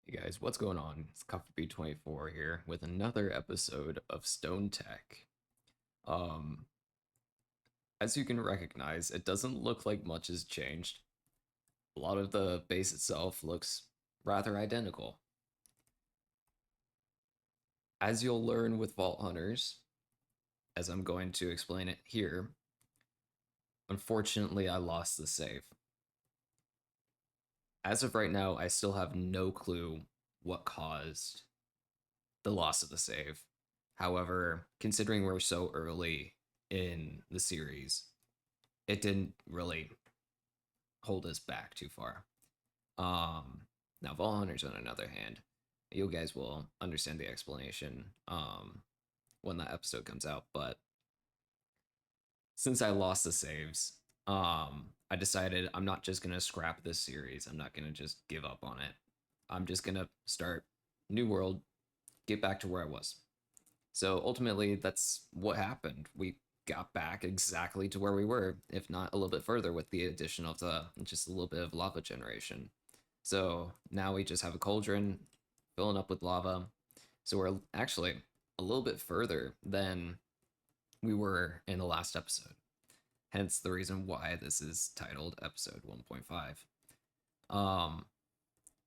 Hey guys, what's going on? It's CoffeeB24 here with another episode of Stone Tech. Um, as you can recognize, it doesn't look like much has changed. A lot of the base itself looks rather identical. As you'll learn with Vault Hunters, as I'm going to explain it here, unfortunately I lost the save. As of right now, I still have no clue what caused the loss of the save. However, considering we're so early in the series, it didn't really hold us back too far. Now Vol Hunters, on another hand, you guys will understand the explanation when that episode comes out. But since I lost the saves, I decided I'm not just gonna scrap this series. I'm not gonna just give up on it. I'm just gonna start new world, get back to where I was. So ultimately, that's what happened. We got back exactly to where we were, if not a little bit further, with the addition of the just a little bit of lava generation. So now we just have a cauldron filling up with lava. So we're actually a little bit further than we were in the last episode. Hence the reason why this is titled episode 1.5. Um,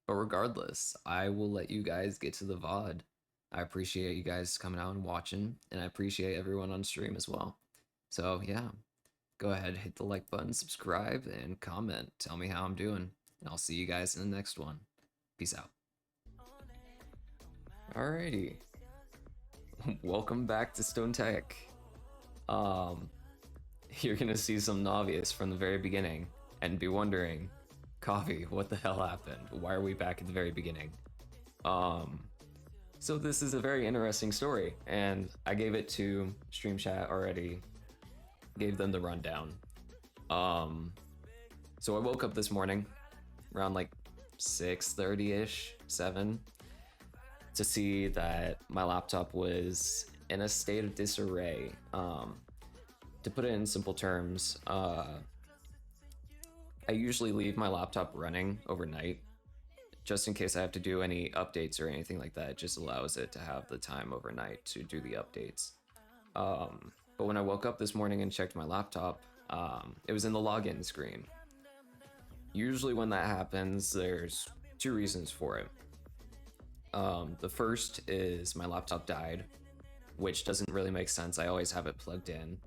but regardless, I will let you guys get to the VOD. I appreciate you guys coming out and watching, and I appreciate everyone on stream as well. So yeah, go ahead, hit the like button, subscribe, and comment. Tell me how I'm doing, and I'll see you guys in the next one. Peace out. Alrighty, welcome back to Stone Tech. Um, you're gonna see some novice from the very beginning and be wondering, Coffee, what the hell happened? Why are we back at the very beginning? Um, so this is a very interesting story, and I gave it to Stream Chat already. Gave them the rundown. Um, so I woke up this morning around like 6:30 ish, 7, to see that my laptop was in a state of disarray. To put it in simple terms, I usually leave my laptop running overnight just in case I have to do any updates or anything like that. It just allows it to have the time overnight to do the updates. But when I woke up this morning and checked my laptop, it was in the login screen. Usually, when that happens, there's two reasons for it. The first is my laptop died, which doesn't really make sense. I always have it plugged in.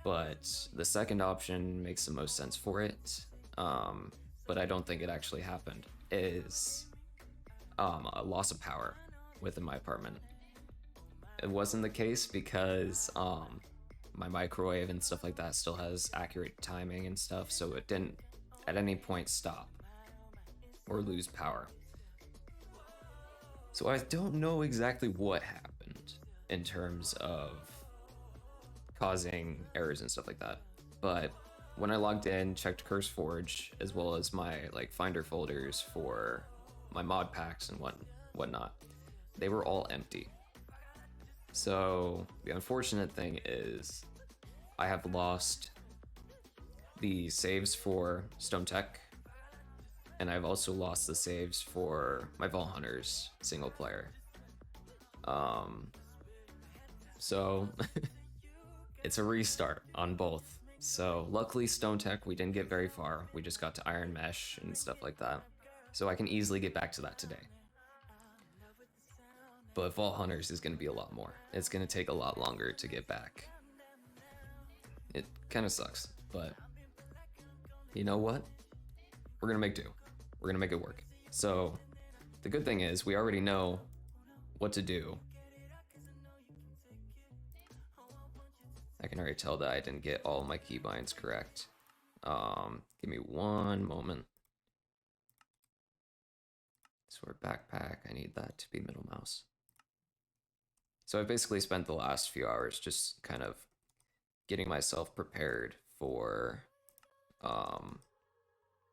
But the second option makes the most sense for it, but I don't think it actually happened, is a loss of power within my apartment. It wasn't the case because my microwave and stuff like that still has accurate timing and stuff, so it didn't at any point stop or lose power. So I don't know exactly what happened in terms of causing errors and stuff like that. But when I logged in, checked CurseForge as well as my like Finder folders for my mod packs and whatnot, they were all empty. So the unfortunate thing is I have lost the saves for Stone Tech, and I've also lost the saves for my Vault Hunters single player. So it's a restart on both. So luckily Stone Tech, we didn't get very far. We just got to Iron Mesh and stuff like that. So I can easily get back to that today. But Vault Hunters is going to be a lot more. It's going to take a lot longer to get back. It kind of sucks, but you know what? We're going to make do. We're going to make it work. So the good thing is we already know what to do. I can already tell that I didn't get all my keybinds correct. Give me one moment. Sword backpack, I need that to be middle mouse. So I basically spent the last few hours just kind of getting myself prepared for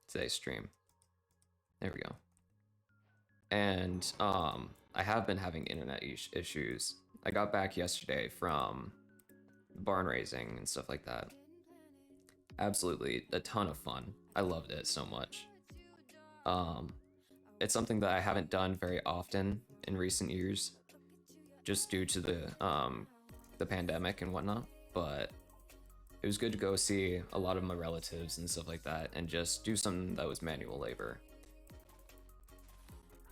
today's stream. There we go. And I have been having internet issues. I got back yesterday from barn raising and stuff like that. Absolutely a ton of fun. I loved it so much. It's something that I haven't done very often in recent years, just due to the pandemic and whatnot. But it was good to go see a lot of my relatives and stuff like that, and just do something that was manual labor.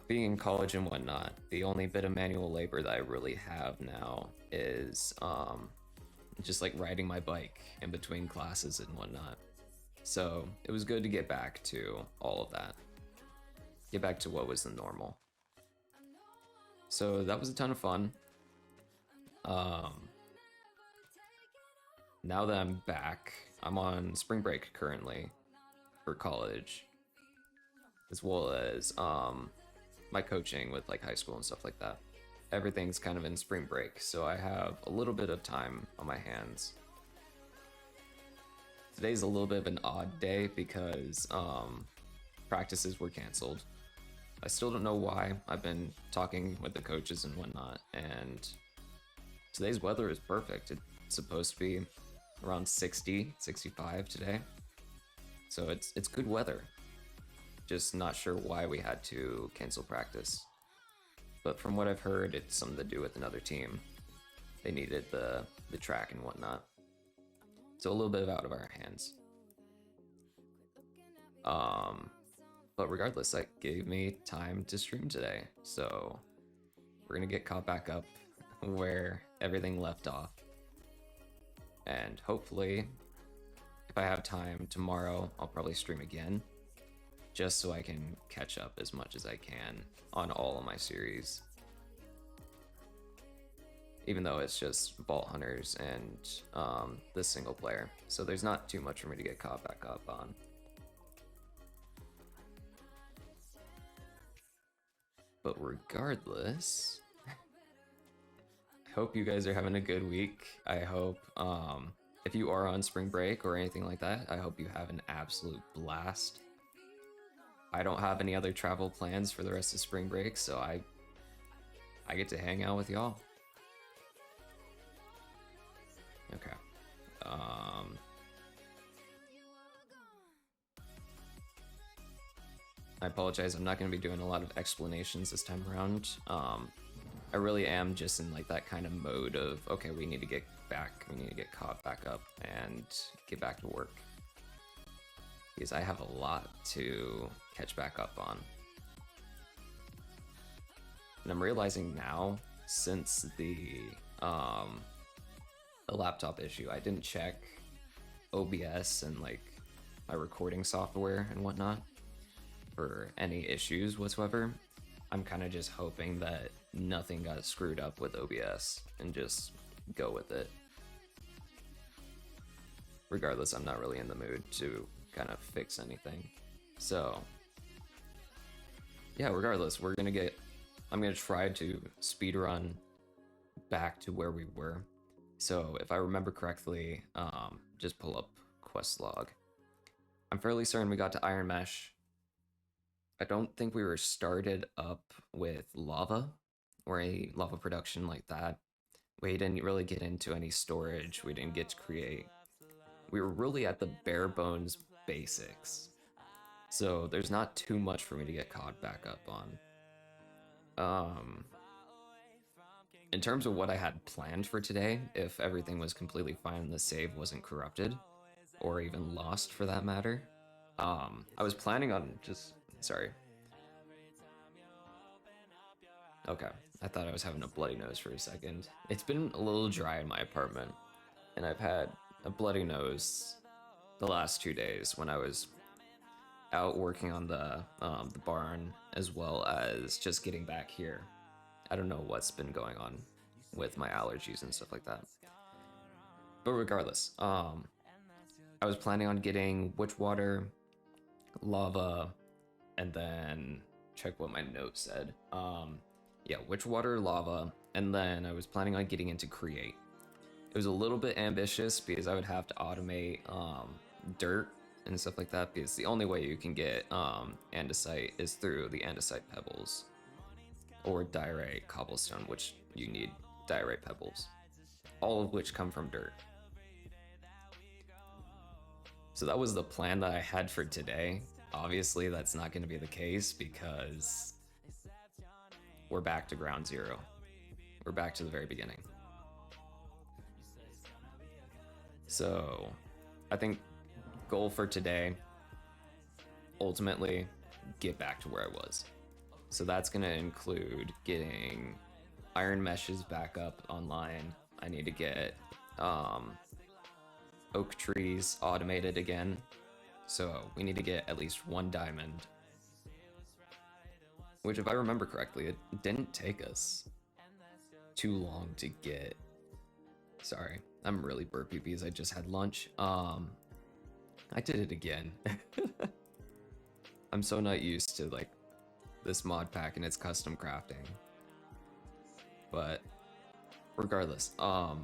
Being in college and whatnot, the only bit of manual labor that I really have now is just like riding my bike in between classes and whatnot. So it was good to get back to all of that. Get back to what was the normal. So that was a ton of fun. Now that I'm back, I'm on spring break currently for college, as well as my coaching with like high school and stuff like that. Everything's kind of in spring break, so I have a little bit of time on my hands. Today's a little bit of an odd day because practices were canceled. I still don't know why. I've been talking with the coaches and whatnot, and today's weather is perfect. It's supposed to be around 60, 65 today. So it's good weather. Just not sure why we had to cancel practice. But from what I've heard, it's something to do with another team. They needed the track and whatnot. So a little bit out of our hands. But regardless, that gave me time to stream today. So we're gonna get caught back up where everything left off. And hopefully, if I have time tomorrow, I'll probably stream again, just so I can catch up as much as I can on all of my series. Even though it's just Vault Hunters and the single player, so there's not too much for me to get caught back up on. But regardless, I hope you guys are having a good week. I hope if you are on spring break or anything like that, I hope you have an absolute blast. I don't have any other travel plans for the rest of spring break, so I get to hang out with y'all. Okay. I apologize, I'm not going to be doing a lot of explanations this time around. I really am just in like that kind of mode of, okay, we need to get caught back up and get back to work. Because I have a lot to catch back up on. And I'm realizing now, since the laptop issue, I didn't check OBS and like my recording software and whatnot for any issues whatsoever. I'm kind of just hoping that nothing got screwed up with OBS and just go with it. Regardless, I'm not really in the mood to kind of fix anything. So yeah, regardless, I'm gonna try to speedrun back to where we were. So if I remember correctly, just pull up quest log. I'm fairly certain we got to Iron Mesh. I don't think we were started up with lava or any lava production like that. We didn't really get into any storage. We didn't get to create. We were really at the bare bones basics. So there's not too much for me to get caught back up on. In terms of what I had planned for today, if everything was completely fine and the save wasn't corrupted, or even lost for that matter, I was planning on just... Sorry. Okay, I thought I was having a bloody nose for a second. It's been a little dry in my apartment, and I've had a bloody nose the last 2 days when I was out working on the barn, as well as just getting back here. I don't know what's been going on with my allergies and stuff like that. But regardless, I was planning on getting witch water, lava, and then check what my note said. Yeah, witch water, lava, and then I was planning on getting into create. It was a little bit ambitious because I would have to automate dirt and stuff like that, because the only way you can get andesite is through the andesite pebbles or diorite cobblestone, which you need diorite pebbles, all of which come from dirt. So that was the plan that I had for today, obviously that's not going to be the case because we're back to ground zero. We're back to the very beginning. So I think goal for today, ultimately, get back to where I was. So that's going to include getting iron meshes back up online. I need to get oak trees automated again. So we need to get at least one diamond. Which, if I remember correctly, it didn't take us too long to get. Sorry, I'm really burpy because I just had lunch. I did it again. I'm so not used to like this mod pack and its custom crafting. But regardless, I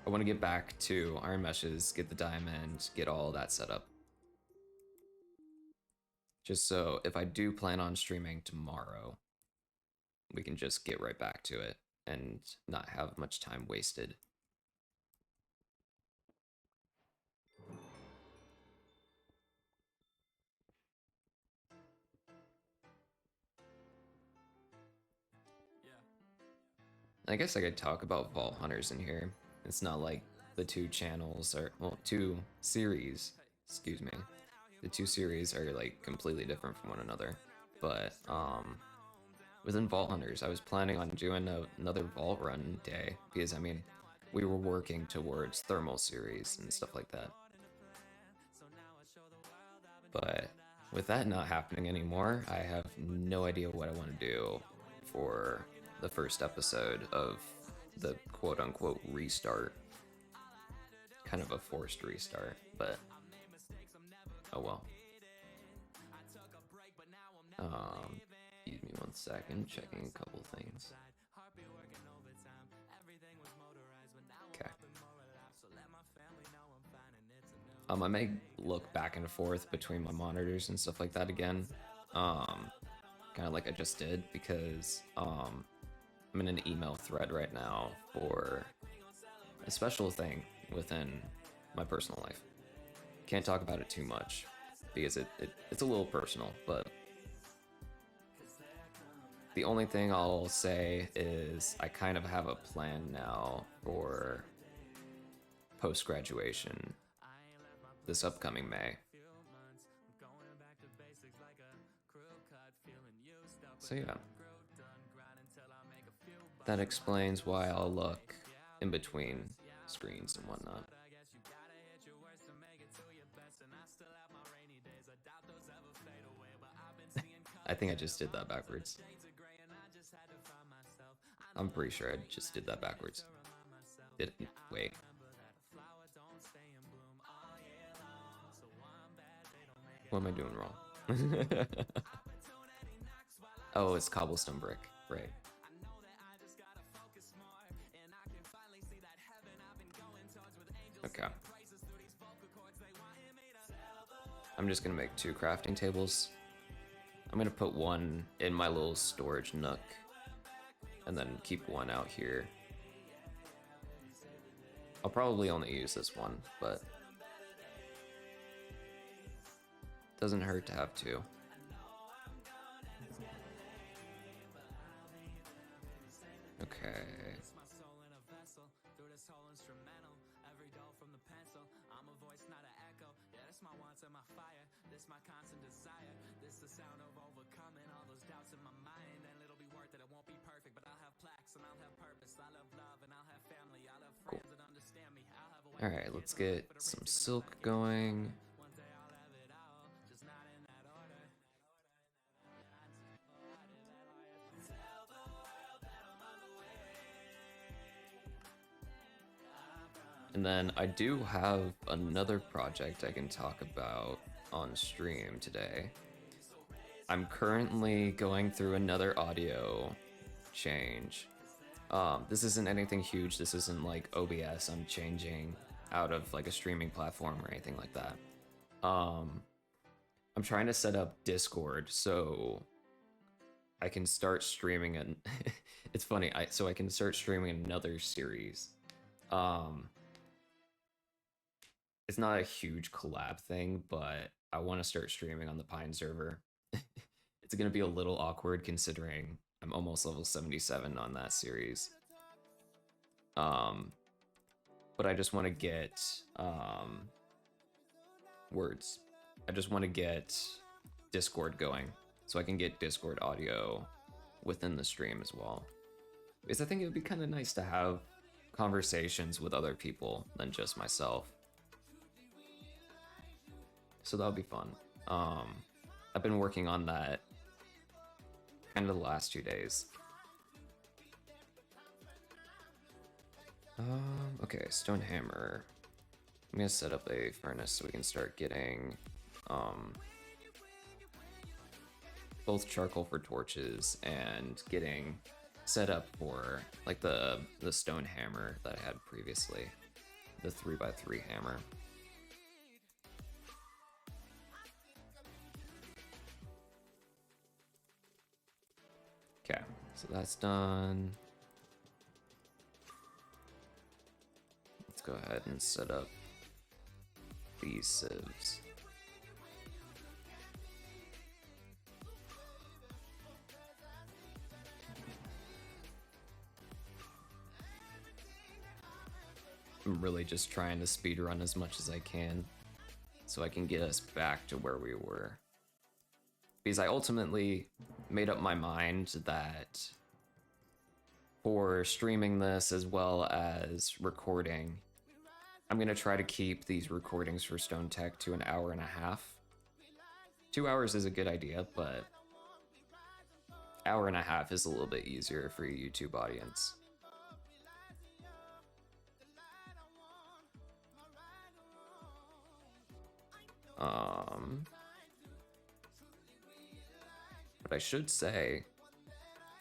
want to get back to iron meshes, get the diamond, get all that set up. Just so if I do plan on streaming tomorrow, we can just get right back to it and not have much time wasted. I guess I could talk about Vault Hunters in here. It's not like the two channels are, well, two series, excuse me. The two series are like completely different from one another. But within Vault Hunters, I was planning on doing another Vault run day because I mean, we were working towards thermal series and stuff like that. But with that not happening anymore, I have no idea what I want to do for the first episode of the quote-unquote restart. Kind of a forced restart, but oh well. Excuse me one second, checking a couple things. Okay. I may look back and forth between my monitors and stuff like that again. Kind of like I just did because I'm in an email thread right now for a special thing within my personal life. Can't talk about it too much because it's a little personal, but the only thing I'll say is I kind of have a plan now for post-graduation this upcoming May. So yeah. That explains why I'll look in between screens and whatnot. I think I just did that backwards. I'm pretty sure I just did that backwards. Wait. What am I doing wrong? Oh, it's cobblestone brick, right. Okay. I'm just gonna make 2 crafting tables. I'm gonna put one in my little storage nook and then keep one out here. I'll probably only use this one, but doesn't hurt to have 2. Okay. Cool. Alright, let's get some silk going. And then I do have another project I can talk about on stream today. I'm currently going through another audio change. This isn't anything huge. This isn't like OBS. I'm changing out of like a streaming platform or anything like that. I'm trying to set up Discord so I can start streaming and it's funny. So I can start streaming another series. It's not a huge collab thing, but I want to start streaming on the Pine server. It's going to be a little awkward considering I'm almost level 77 on that series. But I just want to get words. I just want to get Discord going so I can get Discord audio within the stream as well. Because I think it would be kind of nice to have conversations with other people than just myself. So that'll be fun. I've been working on that kind of the last 2 days. Okay, stone hammer. I'm gonna set up a furnace so we can start getting both charcoal for torches and getting set up for like the stone hammer that I had previously, the 3x3 hammer. Okay, so that's done. Let's go ahead and set up these sieves. I'm really just trying to speedrun as much as I can so I can get us back to where we were. Because I ultimately made up my mind that for streaming this as well as recording, I'm going to try to keep these recordings for Stone Tech to 1.5 hours. 2 hours is a good idea, but 1.5 hours is a little bit easier for a YouTube audience. But I should say,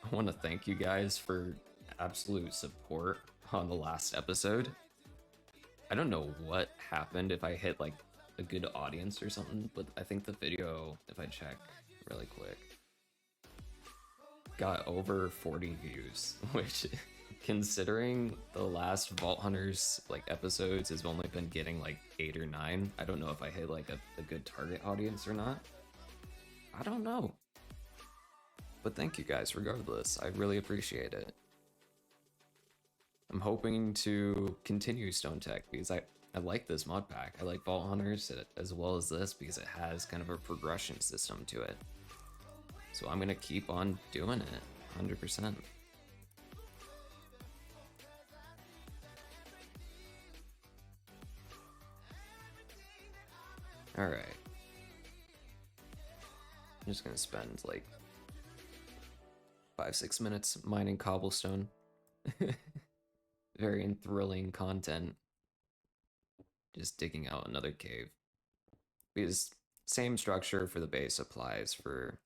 I want to thank you guys for absolute support on the last episode. I don't know what happened, if I hit like a good audience or something, but I think the video, if I check really quick, got over 40 views, which considering the last Vault Hunters like episodes has only been getting like 8 or 9. I don't know if I hit like a good target audience or not. I don't know. But thank you guys regardless. I really appreciate it. I'm hoping to continue Stone Tech because I like this mod pack. I like Vault Hunters as well as this because it has kind of a progression system to it. So I'm gonna keep on doing it, 100%. All right. I'm just gonna spend like 5-6 minutes mining cobblestone. Very thrilling content. Just digging out another cave. Because same structure for the base applies for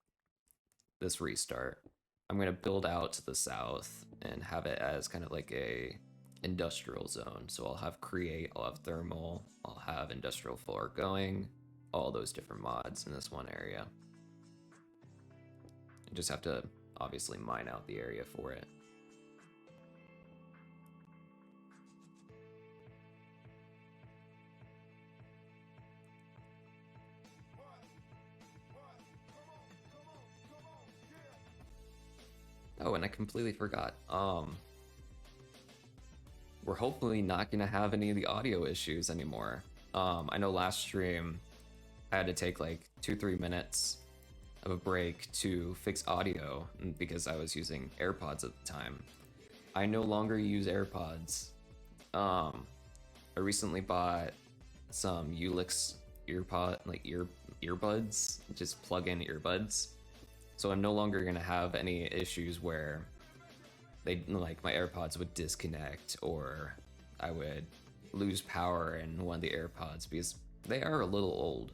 this restart. I'm gonna build out to the south and have it as kind of like a industrial zone. So I'll have create, I'll have thermal, I'll have industrial floor going, all those different mods in this one area. You just have to obviously mine out the area for it. Oh, and I completely forgot. We're hopefully not gonna have any of the audio issues anymore. I know last stream I had to take like 2-3 minutes of a break to fix audio because I was using AirPods at the time. I no longer use AirPods. I recently bought some Ulix earbuds, just plug-in earbuds. So I'm no longer gonna have any issues where they like my AirPods would disconnect or I would lose power in one of the AirPods because they are a little old.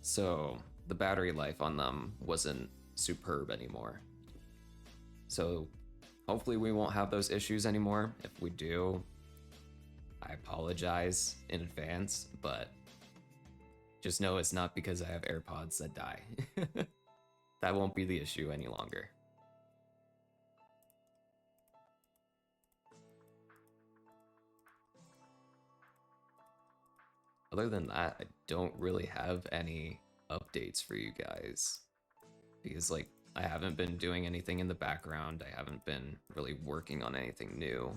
So the battery life on them wasn't superb anymore. So hopefully we won't have those issues anymore. If we do, I apologize in advance, but just know it's not because I have AirPods that die. That won't be the issue any longer. Other than that, I don't really have any updates for you guys because like I haven't been doing anything in the background. I haven't been really working on anything new.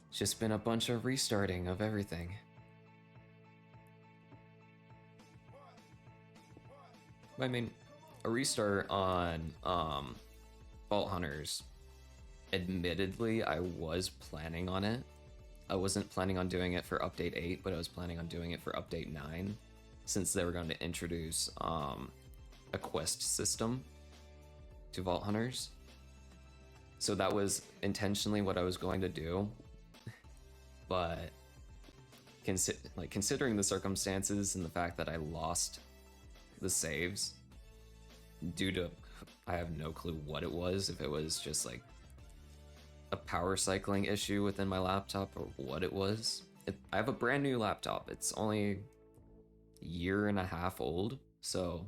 It's just been a bunch of restarting of everything. I mean, a restart on Vault Hunters, admittedly, I was planning on it. I wasn't planning on doing it for update 8, but I was planning on doing it for update 9, since they were going to introduce a quest system to Vault Hunters. So that was intentionally what I was going to do, but considering the circumstances and the fact that I lost the saves due to, I have no clue what it was, if it was just like a power cycling issue within my laptop or what it was. I have a brand new laptop. It's only a year and a half old, so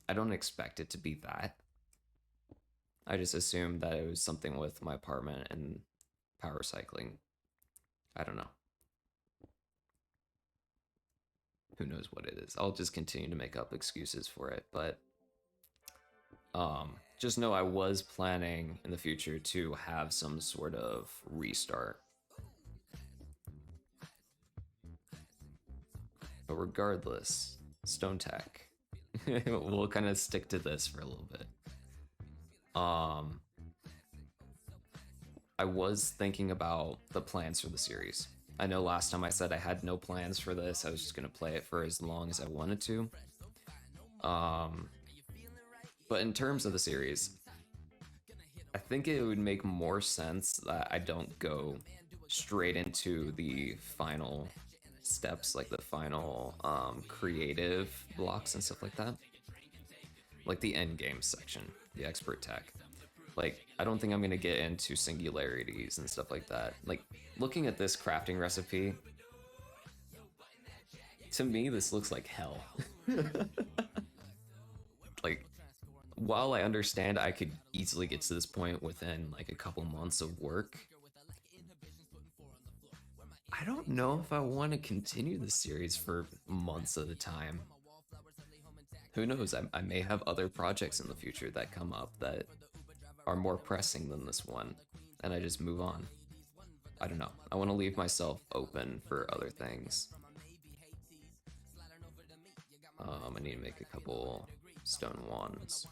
I don't expect it to be that. I just assumed that it was something with my apartment and power cycling. I don't know. Who knows what it is. I'll just continue to make up excuses for it, but just know I was planning in the future to have some sort of restart. But regardless, Stone Tech. We'll kind of stick to this for a little bit. I was thinking about the plans for the series. I know last time I said I had no plans for this. I was just going to play it for as long as I wanted to. But in terms of the series, I think it would make more sense that I don't go straight into the final steps, like the final creative blocks and stuff like that. Like the end game section, the expert tech. Like, I don't think I'm gonna get into singularities and stuff like that. Like, looking at this crafting recipe, to me, this looks like hell. Like, while I understand I could easily get to this point within like a couple months of work, I don't know if I want to continue the series for months at a time. Who knows? I may have other projects in the future that come up that are more pressing than this one, and I just move on. I don't know. I want to leave myself open for other things. I need to make a couple stone wands.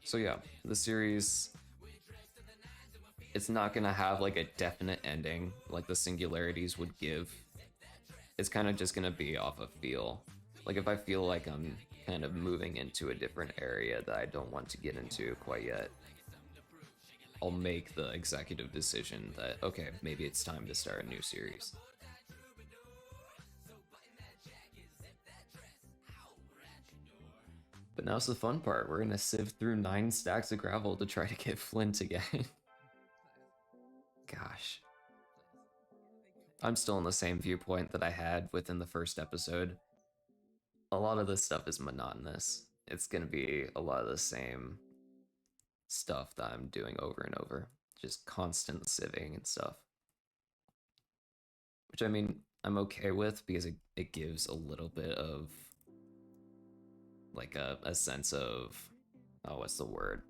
So yeah, the series, it's not gonna have like a definite ending like the singularities would give. It's kind of just gonna be off of feel. Like if I feel like I'm kind of moving into a different area that I don't want to get into quite yet, I'll make the executive decision that, okay, maybe it's time to start a new series. But now's the fun part. We're gonna sift through 9 stacks of gravel to try to get Flint again. Gosh. I'm still in the same viewpoint that I had within the first episode. A lot of this stuff is monotonous. It's gonna be a lot of the same stuff that I'm doing over and over. Just constant sieving and stuff. Which, I mean, I'm okay with because it gives a little bit of like a sense of, oh, what's the word?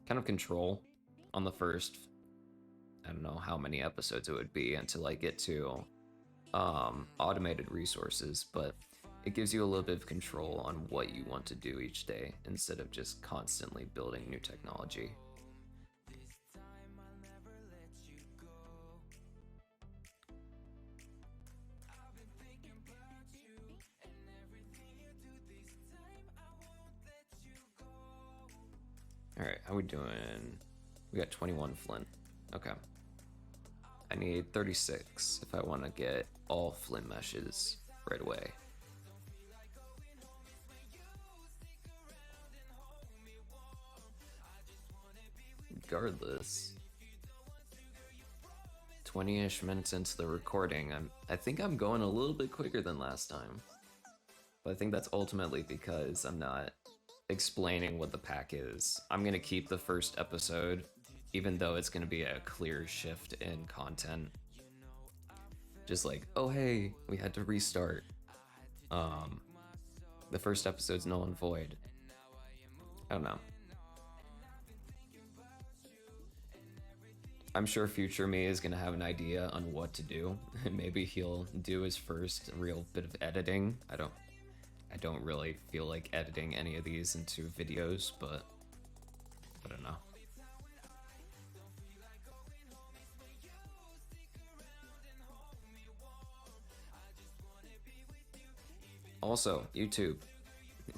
Kind of control on the first, I don't know how many episodes it would be until I get to automated resources, but it gives you a little bit of control on what you want to do each day instead of just constantly building new technology. Alright, how we doing? We got 21 flint. Okay. I need 36 if I want to get all flint meshes right away. Regardless, 20-ish minutes into the recording, I think I'm going a little bit quicker than last time. But I think that's ultimately because I'm not explaining what the pack is. I'm going to keep the first episode, even though it's going to be a clear shift in content. Just like, oh hey, we had to restart. Um, the first episode's null and void. I don't know. I'm sure future me is gonna have an idea on what to do, and maybe he'll do his first real bit of editing. I don't really feel like editing any of these into videos, but I don't know. Also, YouTube,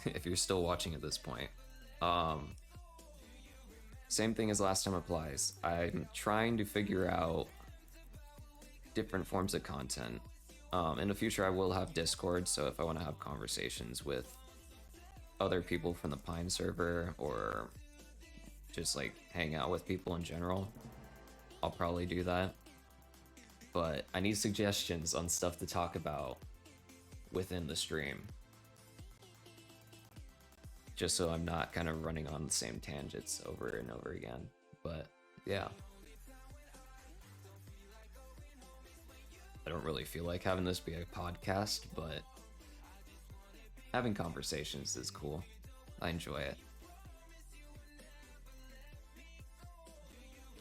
if you're still watching at this point, um, same thing as last time applies. I'm trying to figure out different forms of content. In the future, I will have Discord, so if I want to have conversations with other people from the Pine server or just like hang out with people in general, I'll probably do that. But I need suggestions on stuff to talk about within the stream, just so I'm not kind of running on the same tangents over and over again. But yeah, I don't really feel like having this be a podcast, but having conversations is cool. I enjoy it.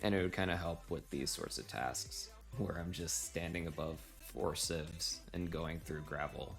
And it would kind of help with these sorts of tasks where I'm just standing above 4 sieves and going through gravel.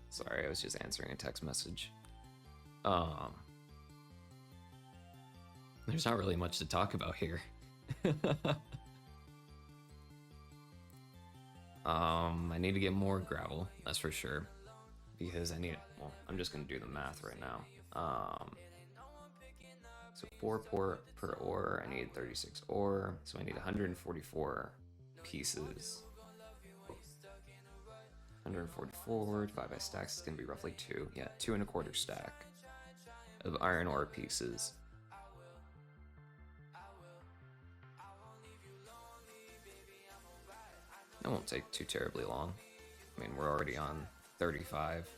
Sorry, I was just answering a text message. Um, there's not really much to talk about here. I need to get more gravel, that's for sure. Because I need, well, I'm just gonna do the math right now. So 4 per ore, I need 36 ore, so I need 144 pieces. 144 divided by stacks is gonna be roughly 2. Yeah, 2 1/4 stack of iron ore pieces. That won't take too terribly long. I mean, we're already on 35.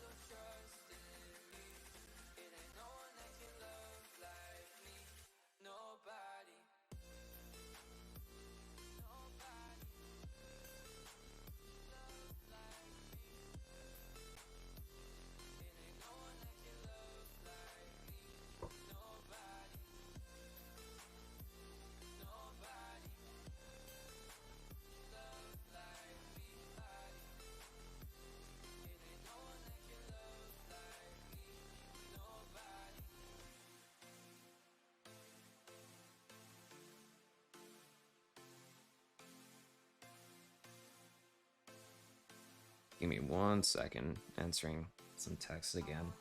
Give me 1 second, answering some texts again.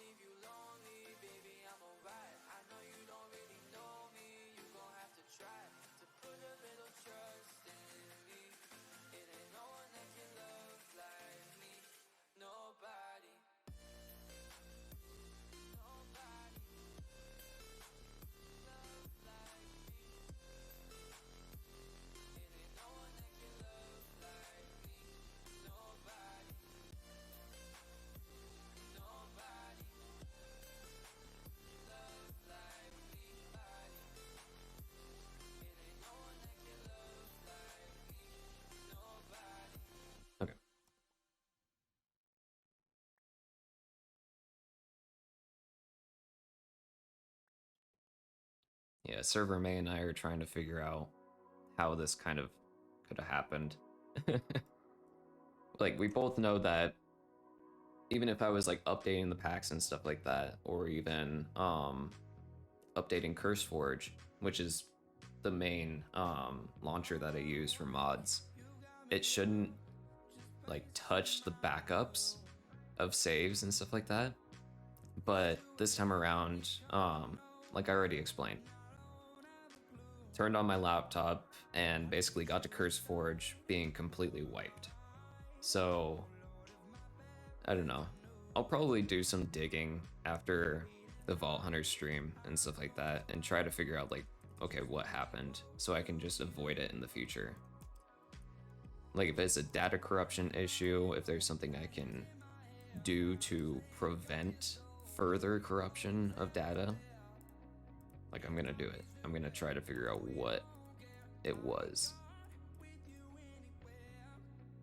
Okay. Yeah, server May and I are trying to figure out how this kind of could have happened. Like, we both know that even if I was like updating the packs and stuff like that, or even updating CurseForge, which is the main launcher that I use for mods, it shouldn't like touch the backups of saves and stuff like that. But this time around, like I already explained, turned on my laptop and basically got to CurseForge being completely wiped. So I don't know. I'll probably do some digging after the Vault Hunter stream and stuff like that and try to figure out like, okay, what happened so I can just avoid it in the future. Like if it's a data corruption issue, if there's something I can do to prevent further corruption of data, like I'm gonna do it. I'm gonna try to figure out what it was,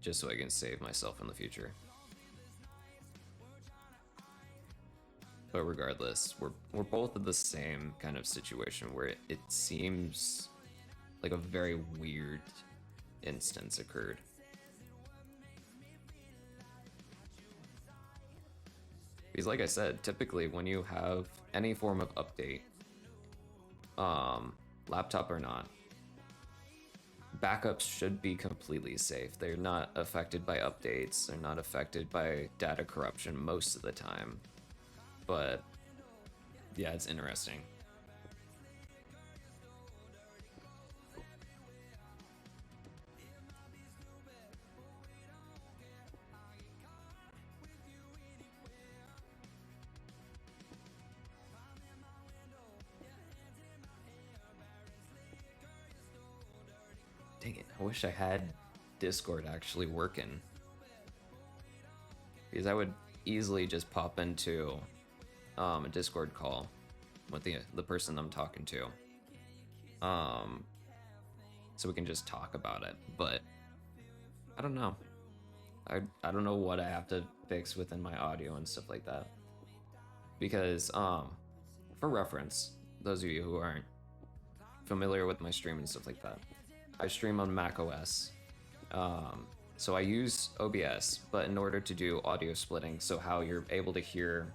just so I can save myself in the future. But regardless, we're both in the same kind of situation where it seems like a very weird instance occurred. Because like I said, typically when you have any form of update, laptop or not, backups should be completely safe. They're not affected by updates, they're not affected by data corruption most of the time. But yeah, it's interesting. Dang it, I wish I had Discord actually working. Because I would easily just pop into a Discord call with the person I'm talking to. So we can just talk about it. But I don't know. I don't know what I have to fix within my audio and stuff like that. Because for reference, those of you who aren't familiar with my stream and stuff like that, I stream on Mac OS. So I use OBS, but in order to do audio splitting, so how you're able to hear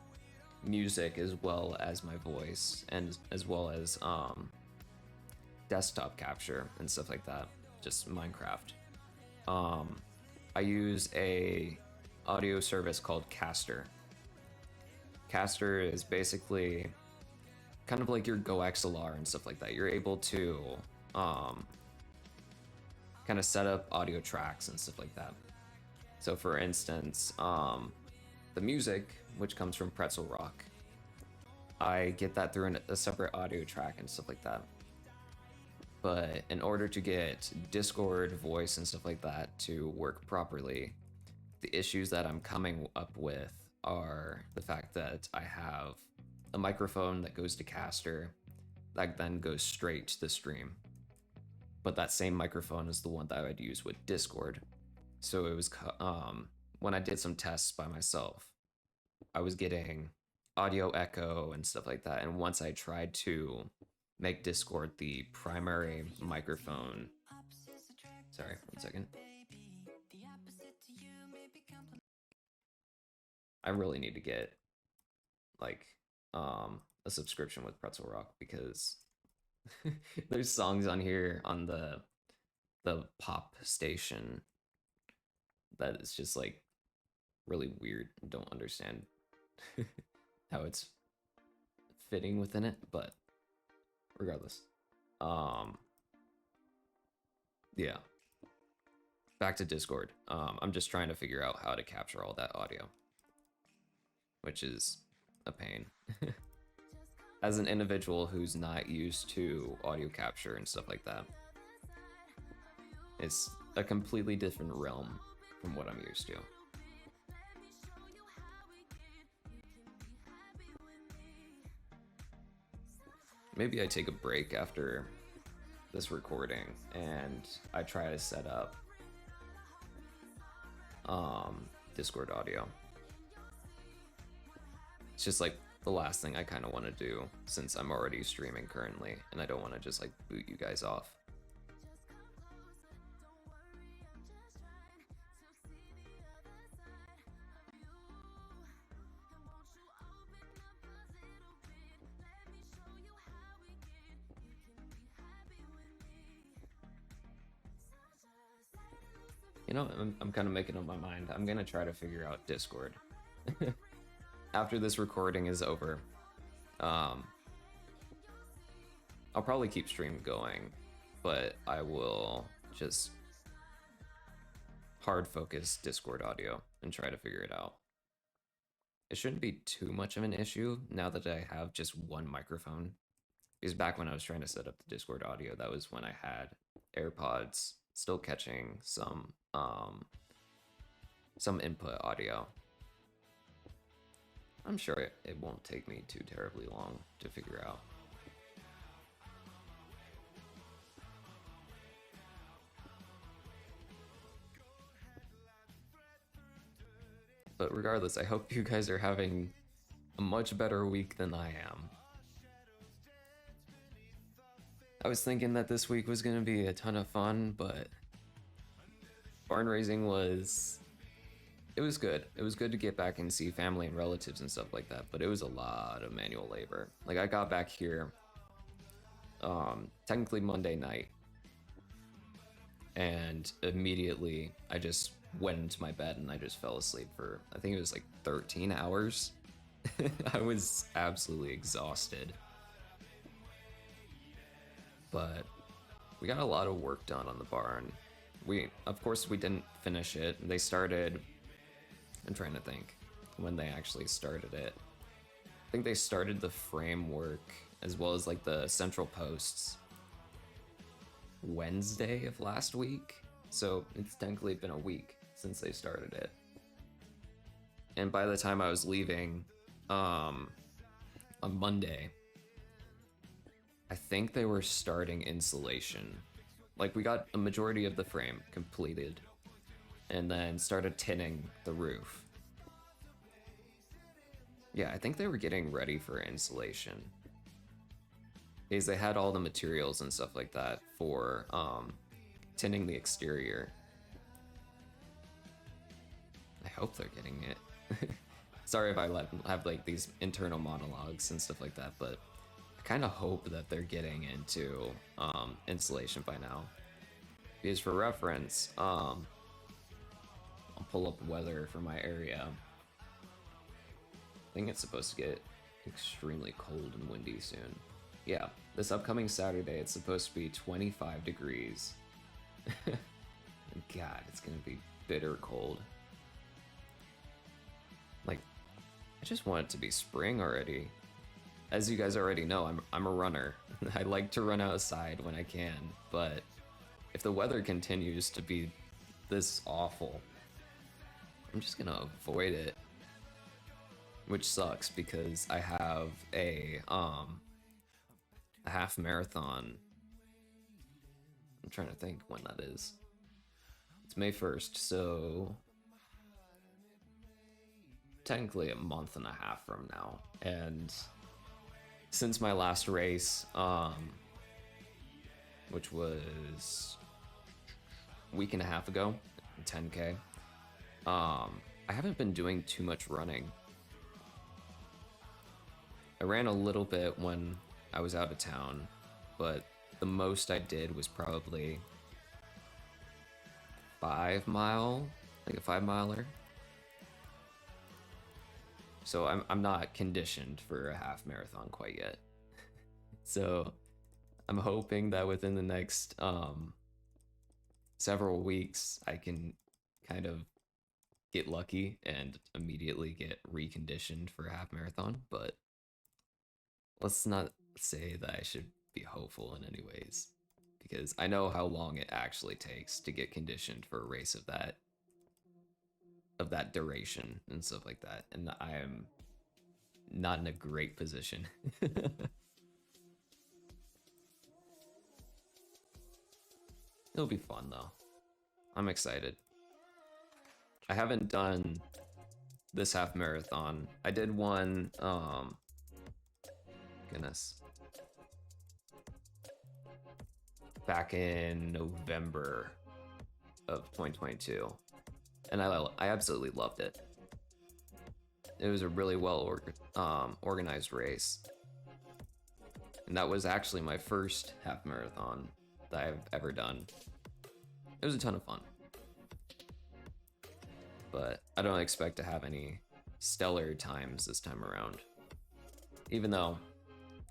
music as well as my voice, and as well as desktop capture and stuff like that, just Minecraft. I use a audio service called Caster. Caster is basically kind of like your Go XLR and stuff like that. You're able to kind of set up audio tracks and stuff like that. So for instance, the music, which comes from Pretzel Rock, I get that through a separate audio track and stuff like that. But in order to get Discord voice and stuff like that to work properly, the issues that I'm coming up with are the fact that I have a microphone that goes to Caster that then goes straight to the stream. But that same microphone is the one that I'd use with Discord. So it was when I did some tests by myself, I was getting audio echo and stuff like that. And once I tried to make Discord the primary microphone, sorry, 1 second. I really need to get like a subscription with Pretzel Rock, because there's songs on here on the pop station that is just like really weird. I don't understand how it's fitting within it, but regardless. Yeah. Back to Discord. I'm just trying to figure out how to capture all that audio, which is a pain. As an individual who's not used to audio capture and stuff like that, it's a completely different realm from what I'm used to. Maybe I take a break after this recording and I try to set up Discord audio. It's just like the last thing I kind of want to do, since I'm already streaming currently and I don't want to just like boot you guys off. You know, I'm kind of making up my mind. I'm gonna try to figure out Discord. After this recording is over, um, I'll probably keep stream going, but I will just hard focus Discord audio and try to figure it out. It shouldn't be too much of an issue now that I have just one microphone. Because back when I was trying to set up the Discord audio, that was when I had AirPods still catching some input audio. I'm sure it won't take me too terribly long to figure out. But regardless, I hope you guys are having a much better week than I am. I was thinking that this week was going to be a ton of fun, but barn raising was good. It was good to get back and see family and relatives and stuff like that, but it was a lot of manual labor. Like, I got back here technically Monday night, and immediately I just went into my bed and I just fell asleep for, I think it was like 13 hours. I was absolutely exhausted. But we got a lot of work done on the barn. Of course we didn't finish it. They started, I'm trying to think when they actually started it. I think they started the framework as well as like the central posts Wednesday of last week. So it's technically been a week since they started it. And by the time I was leaving on Monday, I think they were starting insulation. Like, we got a majority of the frame completed and then started tinning the roof. Yeah, I think they were getting ready for insulation because they had all the materials and stuff like that for tinning the exterior. I hope they're getting it. Sorry if I have like these internal monologues and stuff like that, but I kind of hope that they're getting into insulation by now. Because for reference, I'll pull up weather for my area. I think it's supposed to get extremely cold and windy soon. Yeah, this upcoming Saturday, it's supposed to be 25 degrees. God, it's gonna be bitter cold. Like, I just want it to be spring already. As you guys already know, I'm a runner. I like to run outside when I can, but if the weather continues to be this awful, I'm just gonna avoid it. Which sucks because I have a half marathon. I'm trying to think when that is. It's May 1st, so technically a month and a half from now. And since my last race, which was a week and a half ago, 10K, I haven't been doing too much running. I ran a little bit when I was out of town, but the most I did was probably 5 mile, like a 5-miler. So I'm not conditioned for a half marathon quite yet. So I'm hoping that within the next several weeks I can kind of get lucky and immediately get reconditioned for a half marathon, but let's not say that I should be hopeful in any ways, because I know how long it actually takes to get conditioned for a race of that duration and stuff like that, and I am not in a great position. It'll be fun though. I'm excited. I haven't done this half marathon. I did one, goodness, back in November of 2022, and I absolutely loved it. It was a really well organized race, and that was actually my first half marathon that I've ever done. It was a ton of fun. but I don't expect to have any stellar times this time around. Even though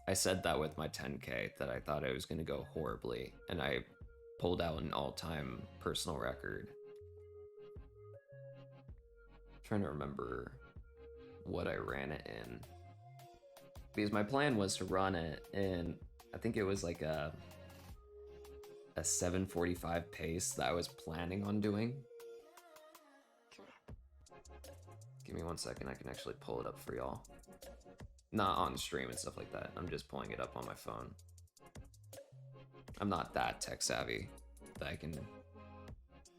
I said that with my 10K that I thought I was going to go horribly, and I pulled out an all-time personal record. I'm trying to remember what I ran it in. Because my plan was to run it in, I think it was like a 7:45 pace that I was planning on doing. Give me 1 second, I can actually pull it up for y'all. Not on stream and stuff like that, I'm just pulling it up on my phone. I'm not that tech savvy that I can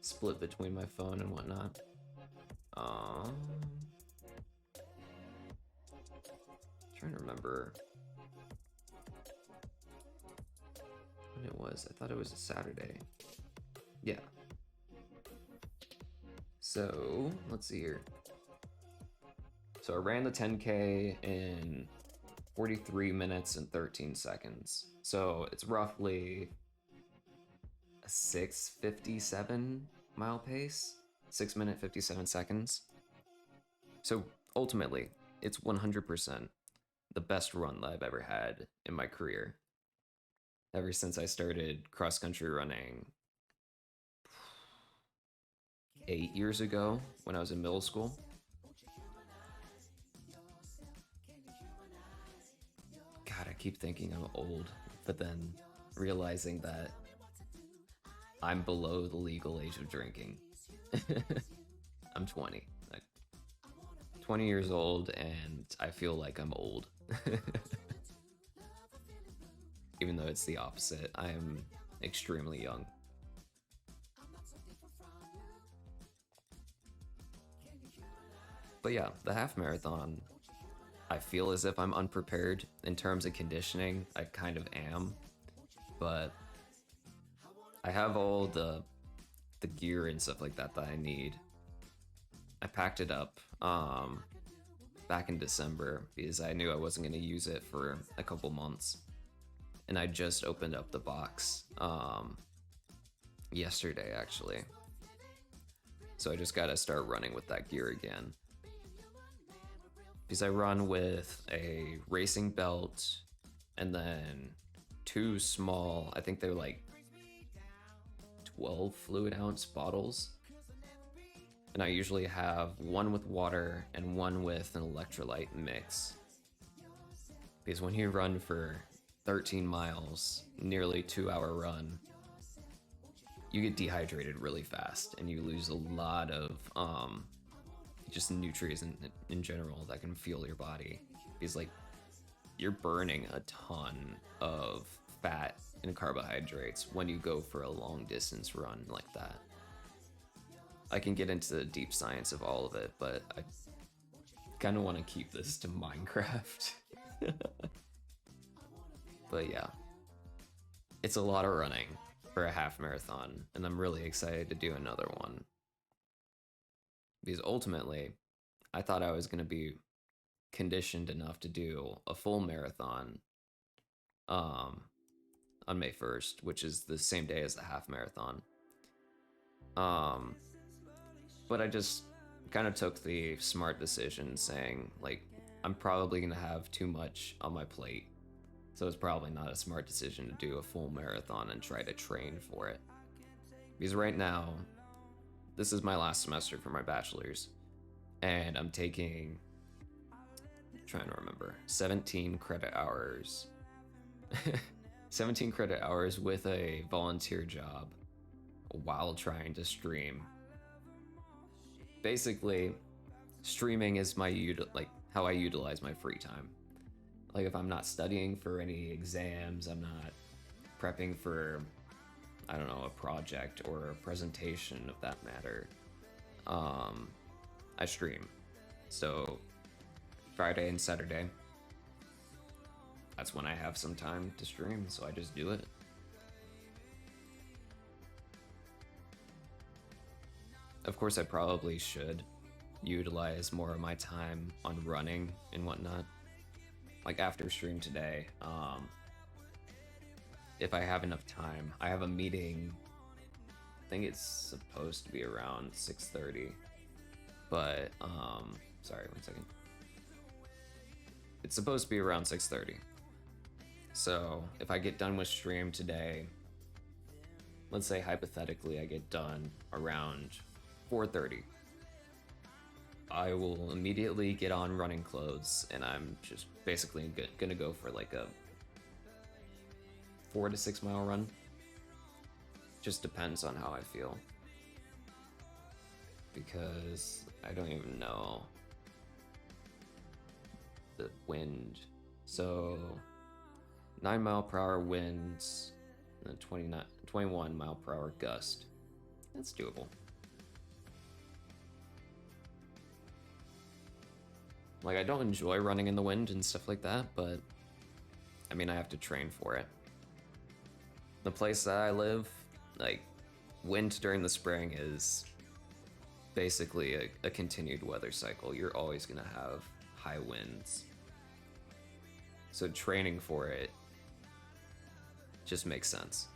split between my phone and whatnot. Trying to remember when it was. I thought it was a Saturday. Yeah. So let's see here. So I ran the 10K in 43 minutes and 13 seconds. So it's roughly a 6:57 mile pace, 6 minute 57 seconds. So ultimately, it's 100% the best run that I've ever had in my career. Ever since I started cross country running 8 years ago when I was in middle school. God, I keep thinking I'm old, but then realizing that I'm below the legal age of drinking. I'm 20. Like 20 years old, and I feel like I'm old. Even though it's the opposite, I am extremely young. But yeah, the half marathon, I feel as if I'm unprepared in terms of conditioning. I kind of am, but I have all the gear and stuff like that that I need. I packed it up back in December because I knew I wasn't going to use it for a couple months, and I just opened up the box yesterday actually. So I just got to start running with that gear again. Because I run with a racing belt and then 2 small, I think they're like 12 fluid ounce bottles. And I usually have one with water and one with an electrolyte mix. Because when you run for 13 miles, nearly 2-hour run, you get dehydrated really fast and you lose a lot of just nutrients in general that can fuel your body. Because like you're burning a ton of fat and carbohydrates when you go for a long distance run like that. I can get into the deep science of all of it, but I kind of want to keep this to Minecraft. But yeah, it's a lot of running for a half marathon, and I'm really excited to do another one. Because ultimately, I thought I was going to be conditioned enough to do a full marathon on May 1st, which is the same day as the half marathon. But I just kind of took the smart decision saying, like, I'm probably going to have too much on my plate. So it's probably not a smart decision to do a full marathon and try to train for it. Because right now, this is my last semester for my bachelor's, and I'm taking, I'm trying to remember, 17 credit hours. 17 credit hours with a volunteer job while trying to stream. Basically, streaming is my how I utilize my free time. Like if I'm not studying for any exams, I'm not prepping for, I don't know, a project or a presentation of that matter, I stream. So Friday and Saturday, that's when I have some time to stream, so I just do it. Of course, I probably should utilize more of my time on running and whatnot. Like after stream today, if I have enough time, I have a meeting, I think it's supposed to be around 6:30. but sorry, 1 second. It's supposed to be around 6:30. So if I get done with stream today, let's say hypothetically I get done around 4:30. I will immediately get on running clothes, and I'm just basically gonna go for like a 4 to 6 mile run. Just depends on how I feel, because I don't even know the wind. So 9 mile per hour winds, and 21 mile per hour gust. That's doable. Like, I don't enjoy running in the wind and stuff like that, but I mean, I have to train for it. The place that I live, like, wind during the spring is basically a continued weather cycle. You're always gonna have high winds. So training for it just makes sense.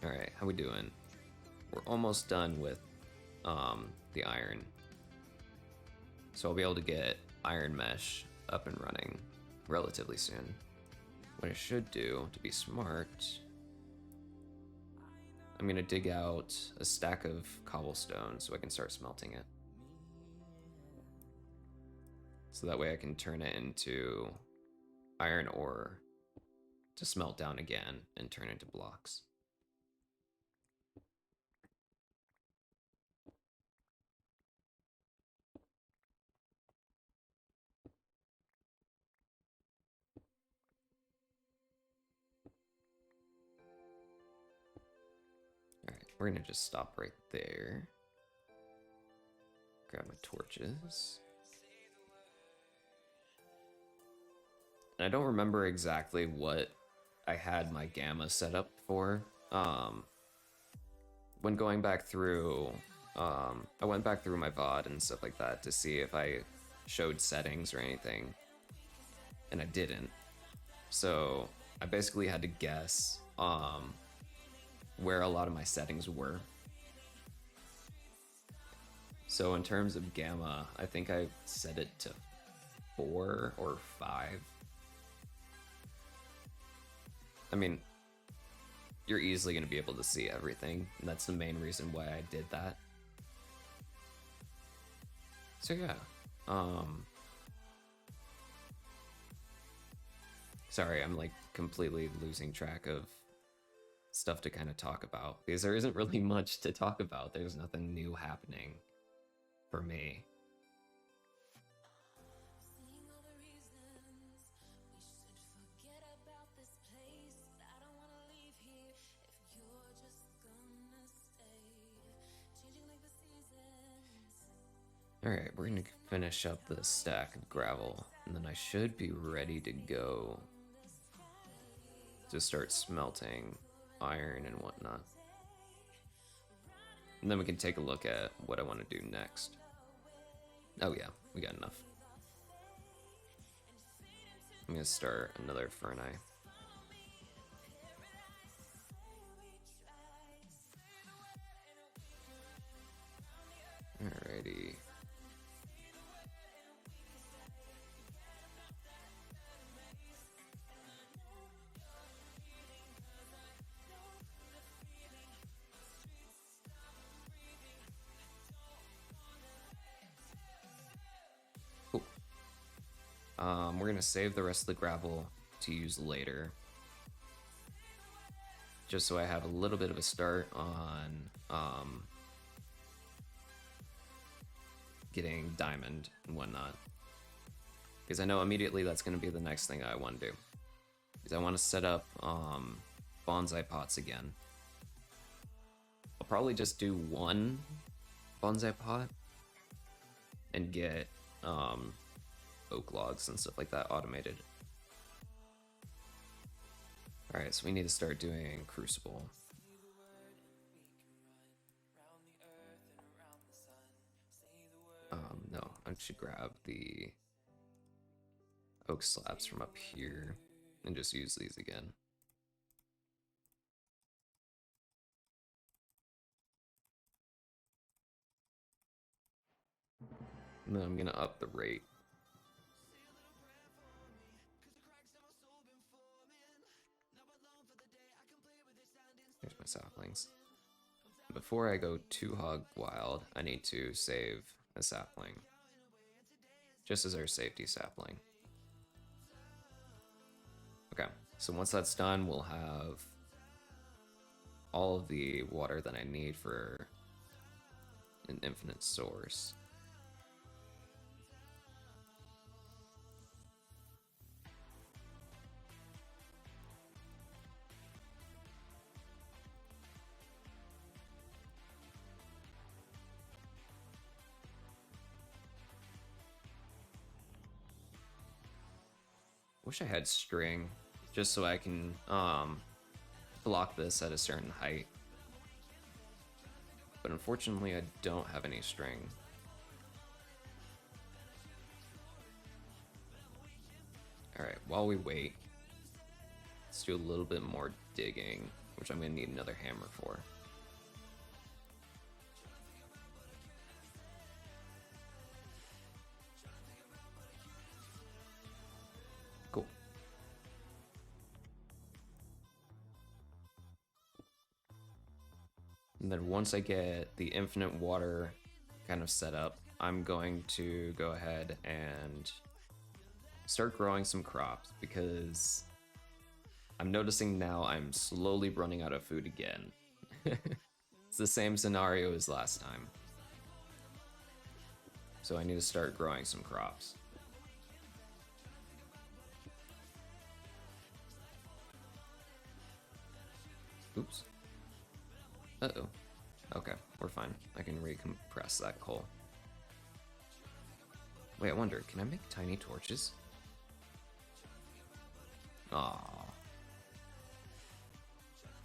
All right, how we doing? We're almost done with the iron. So I'll be able to get iron mesh up and running relatively soon. What I should do, to be smart, I'm gonna dig out a stack of cobblestone so I can start smelting it. So that way I can turn it into iron ore to smelt down again and turn into blocks. All right, we're gonna just stop right there. Grab my torches. And I don't remember exactly what I had my gamma set up for. When going back through, I went back through my VOD and stuff like that to see if I showed settings or anything, and I didn't. So I basically had to guess where a lot of my settings were. So in terms of gamma, I think I set it to 4 or 5. I mean, you're easily going to be able to see everything, and that's the main reason why I did that. So yeah, sorry, I'm like completely losing track of stuff to kind of talk about, because there isn't really much to talk about. There's nothing new happening for me. Alright, we're gonna finish up the stack of gravel, and then I should be ready to go to start smelting iron and whatnot. And then we can take a look at what I want to do next. Oh yeah, we got enough. I'm gonna start another furnace. Alrighty. Cool. We're gonna save the rest of the gravel to use later, just so I have a little bit of a start on getting diamond and whatnot, because I know immediately that's going to be the next thing I want to do, because I want to set up bonsai pots again. I'll probably just do one bonsai pot and get oak logs and stuff like that automated. Alright, so we need to start doing crucible. No, I should grab the oak slabs from up here and just use these again. And then I'm gonna up the rate. Here's my saplings. Before I go too hog wild, I need to save a sapling. Just as our safety sapling. Okay, so once that's done, we'll have all of the water that I need for an infinite source. Wish I had string, just so I can block this at a certain height. But unfortunately, I don't have any string. Alright, while we wait, let's do a little bit more digging, which I'm going to need another hammer for. Cool. And then once I get the infinite water kind of set up, I'm going to go ahead and start growing some crops, because I'm noticing now I'm slowly running out of food again. It's the same scenario as last time. So I need to start growing some crops. Oops. Uh-oh. Okay, we're fine. I can recompress that coal. Wait, I wonder, can I make tiny torches? Aww.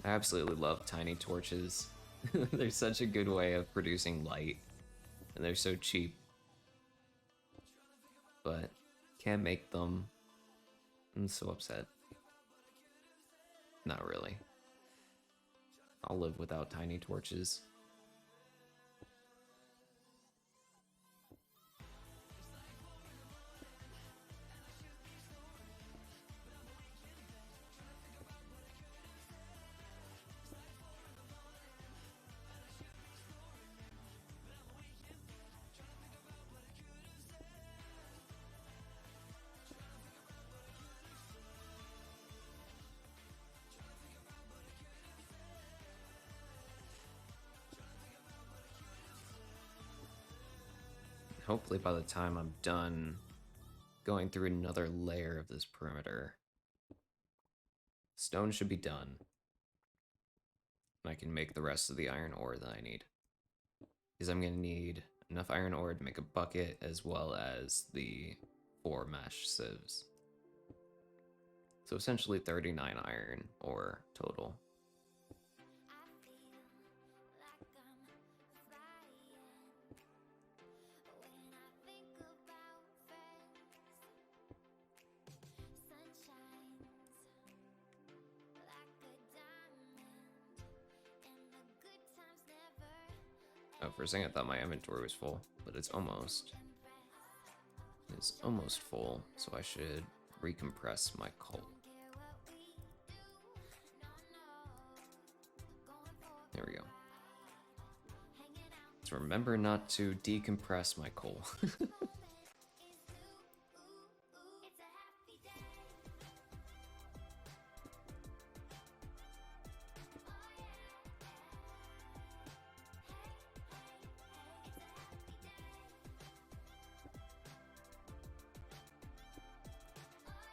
I absolutely love tiny torches. They're such a good way of producing light, and they're so cheap. But can't make them. I'm so upset. Not really. I'll live without tiny torches. Hopefully by the time I'm done going through another layer of this perimeter, stone should be done. And I can make the rest of the iron ore that I need. Because I'm going to need enough iron ore to make a bucket, as well as the 4 mesh sieves. So essentially 39 iron ore total. Oh, for a second I thought my inventory was full, but it's almost. It's almost full, so I should recompress my coal. There we go. So remember not to decompress my coal.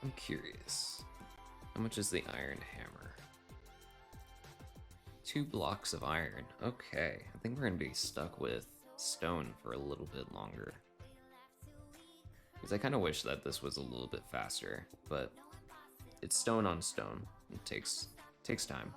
I'm curious. How much is the iron hammer? 2 blocks of iron. Okay, I think we're gonna be stuck with stone for a little bit longer. Because I kind of wish that this was a little bit faster, but it's stone on stone. It takes time.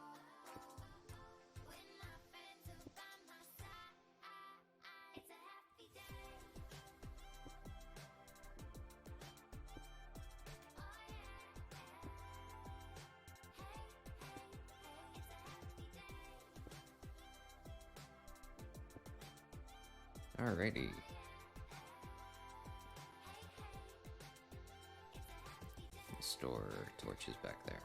Alrighty. store torches back there.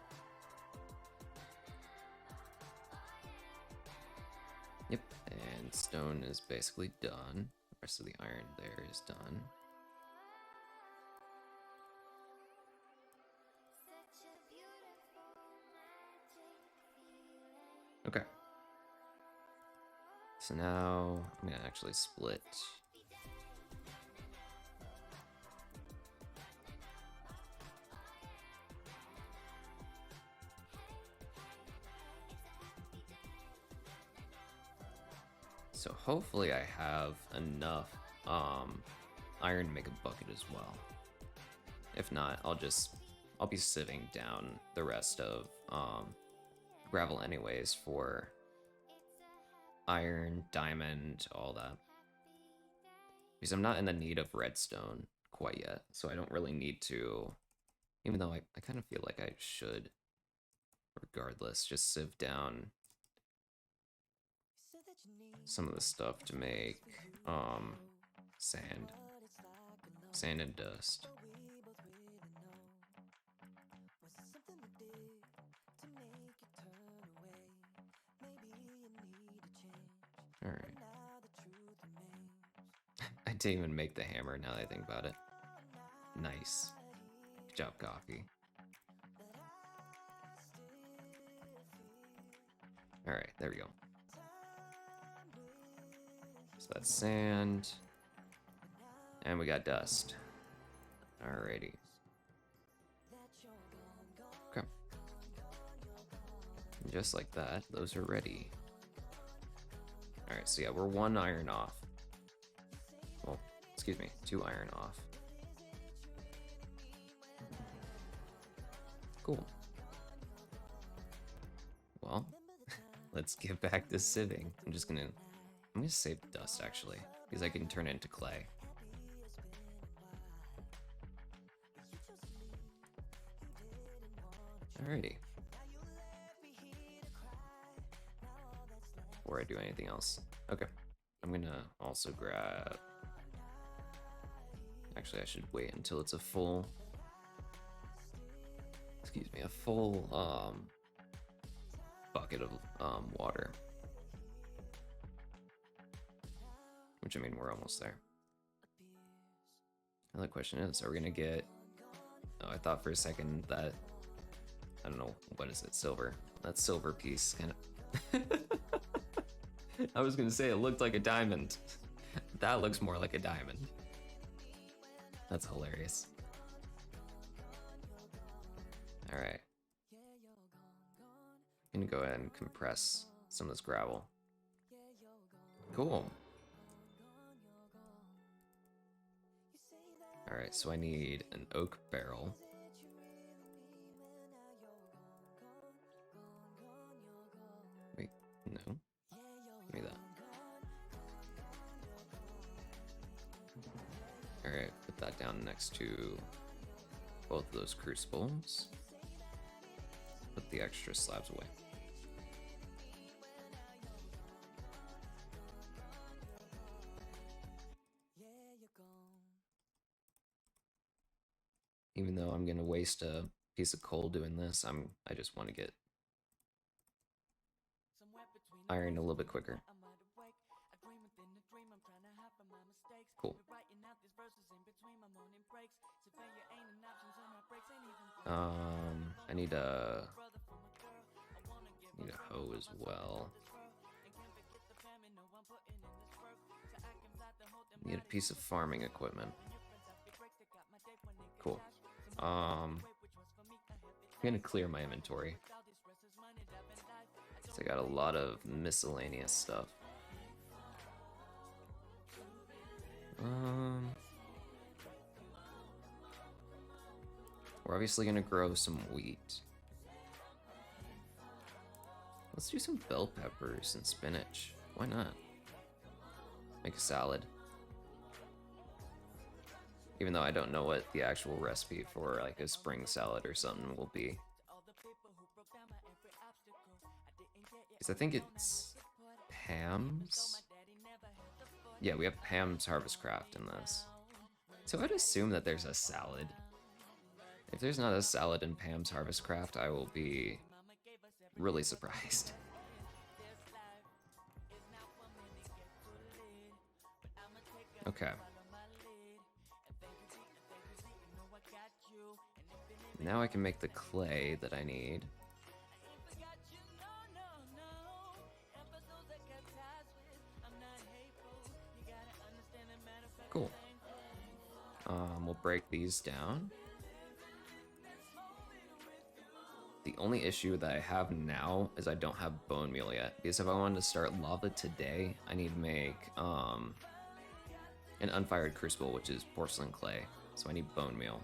Yep, and stone is basically done. The rest of the iron there is done. Okay. So now I'm gonna actually split. So hopefully I have enough iron to make a bucket as well. If not, I'll be sieving down the rest of gravel anyways for iron, diamond, all that. Because I'm not in the need of redstone quite yet, so I don't really need to, even though I kind of feel like I should, regardless, just sieve down some of the stuff to make sand and dust. All right. I didn't even make the hammer now that I think about it. Nice. Good job, Coffee. All right, there we go. So that's sand. And we got dust. Alrighty. Okay. And just like that, those are ready. Alright, so yeah, we're 1 iron off. Well, excuse me, 2 iron off. Cool. Well, let's get back to sieving. I'm gonna save dust actually, because I can turn it into clay. Alrighty. Before I do anything else. Okay. I'm gonna also grab... Actually, I should wait until it's a full... Excuse me, a full bucket of water. Which, I mean, we're almost there. Another question is, are we gonna get... Oh, I thought for a second that... I don't know, what is it, silver? That silver piece kind of... I was gonna say it looked like a diamond. That looks more like a diamond. That's hilarious. Alright. I'm gonna go ahead and compress some of this gravel. Cool. Alright, so I need an oak barrel. Wait, no. Give me that. Alright, put that down next to both of those crucibles. Put the extra slabs away. Even though I'm gonna waste a piece of coal doing this, I just want to get iron a little bit quicker. Cool. I need a hoe as well. Need a piece of farming equipment. Cool. I'm gonna clear my inventory. So I got a lot of miscellaneous stuff. We're obviously gonna grow some wheat. Let's do some bell peppers and spinach. Why not? Make a salad. Even though I don't know what the actual recipe for like a spring salad or something will be. Because I think it's Pam's. Yeah, we have Pam's Harvest Craft in this. So I'd assume that there's a salad If there's not a salad in Pam's Harvest Craft, I will be really surprised. Okay. Now I can make the clay that I need. Cool. We'll break these down. The only issue that I have now is I don't have bone meal yet, because if I wanted to start lava today, I need to make an unfired crucible, which is porcelain clay, so I need bone meal.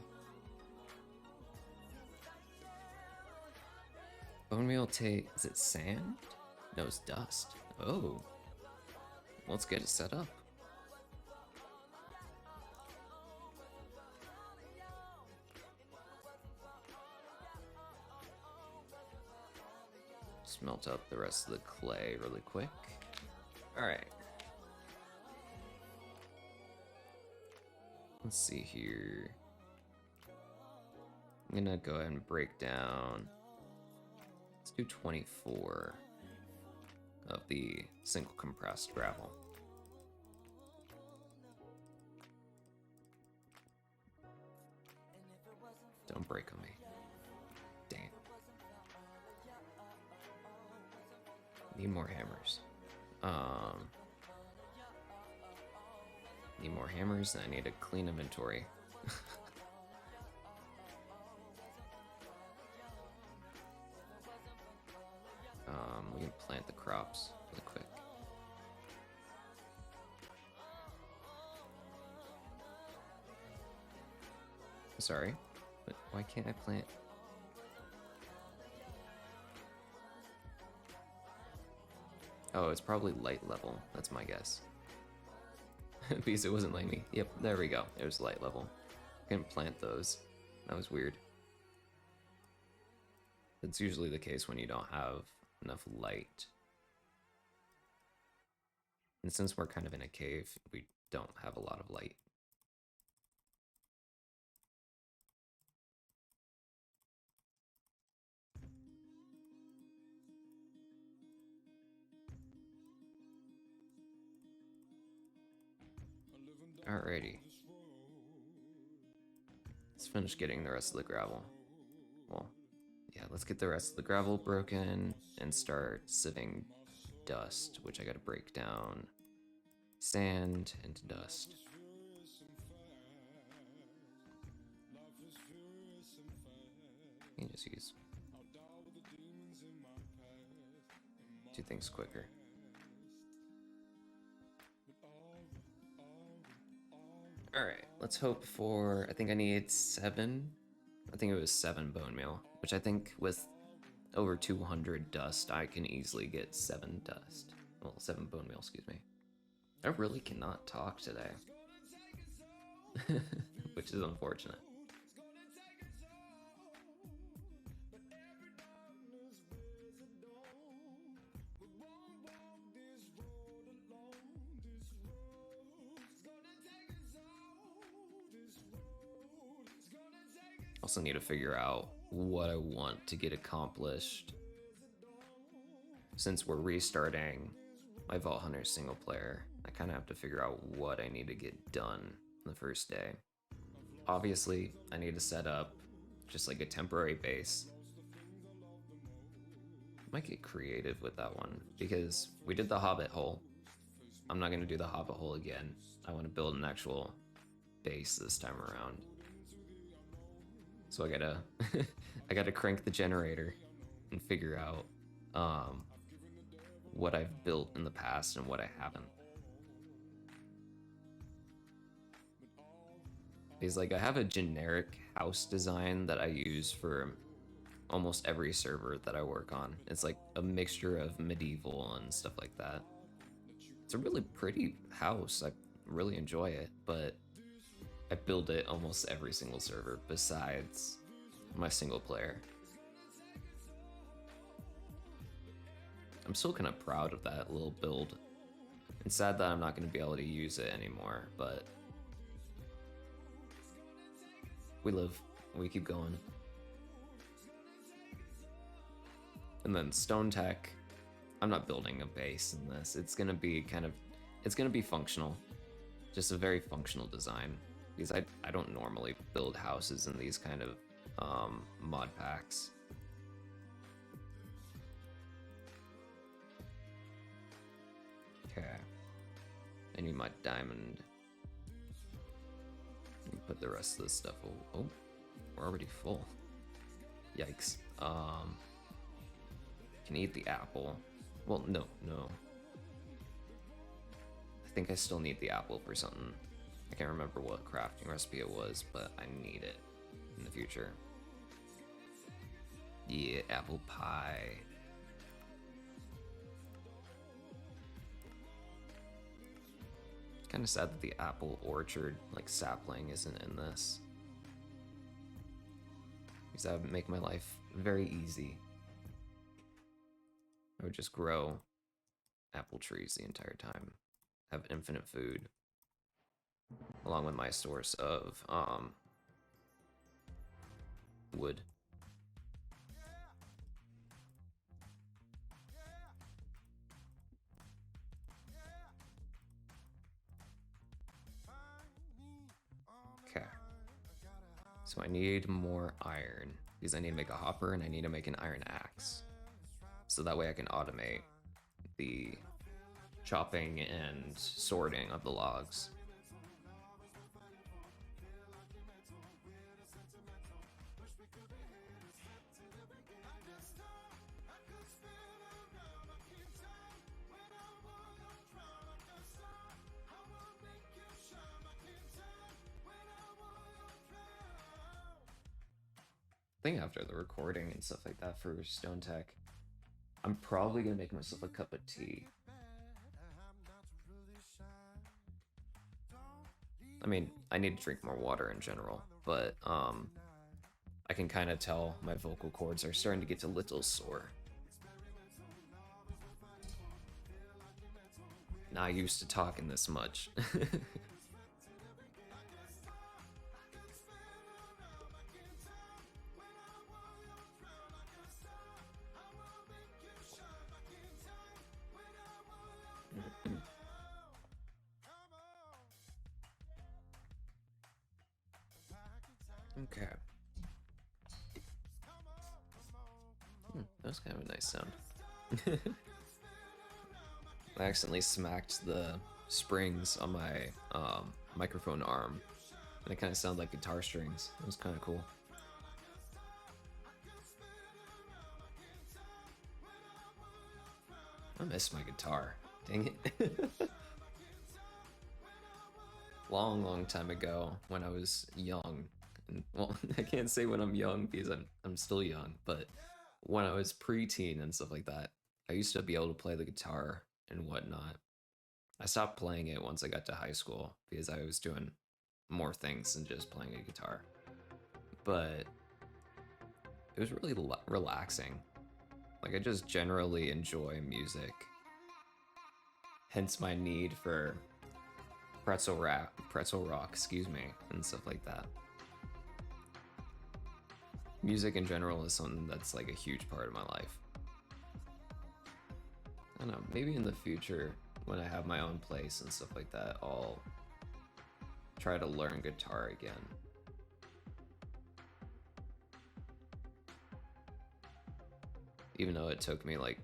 Bone meal is it sand? No, it's dust. Oh. Let's get it set up. Smelt up the rest of the clay really quick. Alright. Let's see here. I'm gonna go ahead and break down. Let's do 24 of the single compressed gravel. Don't break on me. Dang it. Need more hammers. Need more hammers, and I need a clean inventory. We can plant the crops really quick. Sorry, but why can't I plant? Oh, it's probably light level. That's my guess. Because it wasn't letting me. Yep, there we go. It was light level. Couldn't plant those. That was weird. It's usually the case when you don't have enough light. And since we're kind of in a cave, we don't have a lot of light. Alrighty. Let's finish getting the rest of the gravel. Well, yeah, let's get the rest of the gravel broken and start sieving dust, which I gotta break down sand into dust. You can just use two things quicker. Alright, let's hope for, I think I need 7. I think it was 7 bone meal, which I think with over 200 dust, I can easily get 7 dust. Well, 7 bone meal, excuse me. I really cannot talk today. Which is unfortunate. Also need to figure out what I want to get accomplished. Since we're restarting my Vault Hunter single player, I kind of have to figure out what I need to get done the first day. Obviously, I need to set up just like a temporary base. Might get creative with that one because we did the Hobbit hole. I'm not going to do the Hobbit hole again. I want to build an actual base this time around. So I gotta I gotta crank the generator and figure out what I've built in the past and what I haven't. Because like I have a generic house design that I use for almost every server that I work on. It's like a mixture of medieval and stuff like that. It's a really pretty house. I really enjoy it, but I build it almost every single server besides my single player. I'm still kind of proud of that little build. It's sad that I'm not going to be able to use it anymore, but we live we keep going. And then stone tech, I'm not building a base in this. It's gonna be it's gonna be functional. Just a very functional design. Because I don't normally build houses in these kind of mod packs. Okay. I need my diamond. Put the rest of this stuff. Oh, we're already full. Yikes. Can eat the apple. Well, no. I think I still need the apple for something. I can't remember what crafting recipe it was, but I need it in the future. Yeah, apple pie. Kind of sad that the apple orchard, like sapling, isn't in this. Because that would make my life very easy. I would just grow apple trees the entire time. Have infinite food. Along with my source of wood. Okay. So I need more iron because I need to make a hopper and I need to make an iron axe. So that way I can automate the chopping and sorting of the logs. I think after the recording and stuff like that for Stone Tech, I'm probably gonna make myself a cup of tea. I mean, I need to drink more water in general, but I can kind of tell my vocal cords are starting to get a little sore. Not used to talking this much. Okay. That was kind of a nice sound. I accidentally smacked the springs on my microphone arm, and it kind of sounded like guitar strings. It was kind of cool. I miss my guitar. Dang it. Long time ago when I was young. And, well, I can't say when I'm young because I'm still young, but when I was preteen and stuff like that, I used to be able to play the guitar and whatnot. I stopped playing it once I got to high school because I was doing more things than just playing a guitar. But it was really relaxing. Like, I just generally enjoy music. Hence my need for pretzel rock, excuse me, and stuff like that. Music in general is something that's like a huge part of my life. I don't know, maybe in the future, when I have my own place and stuff like that, I'll try to learn guitar again. Even though it took me like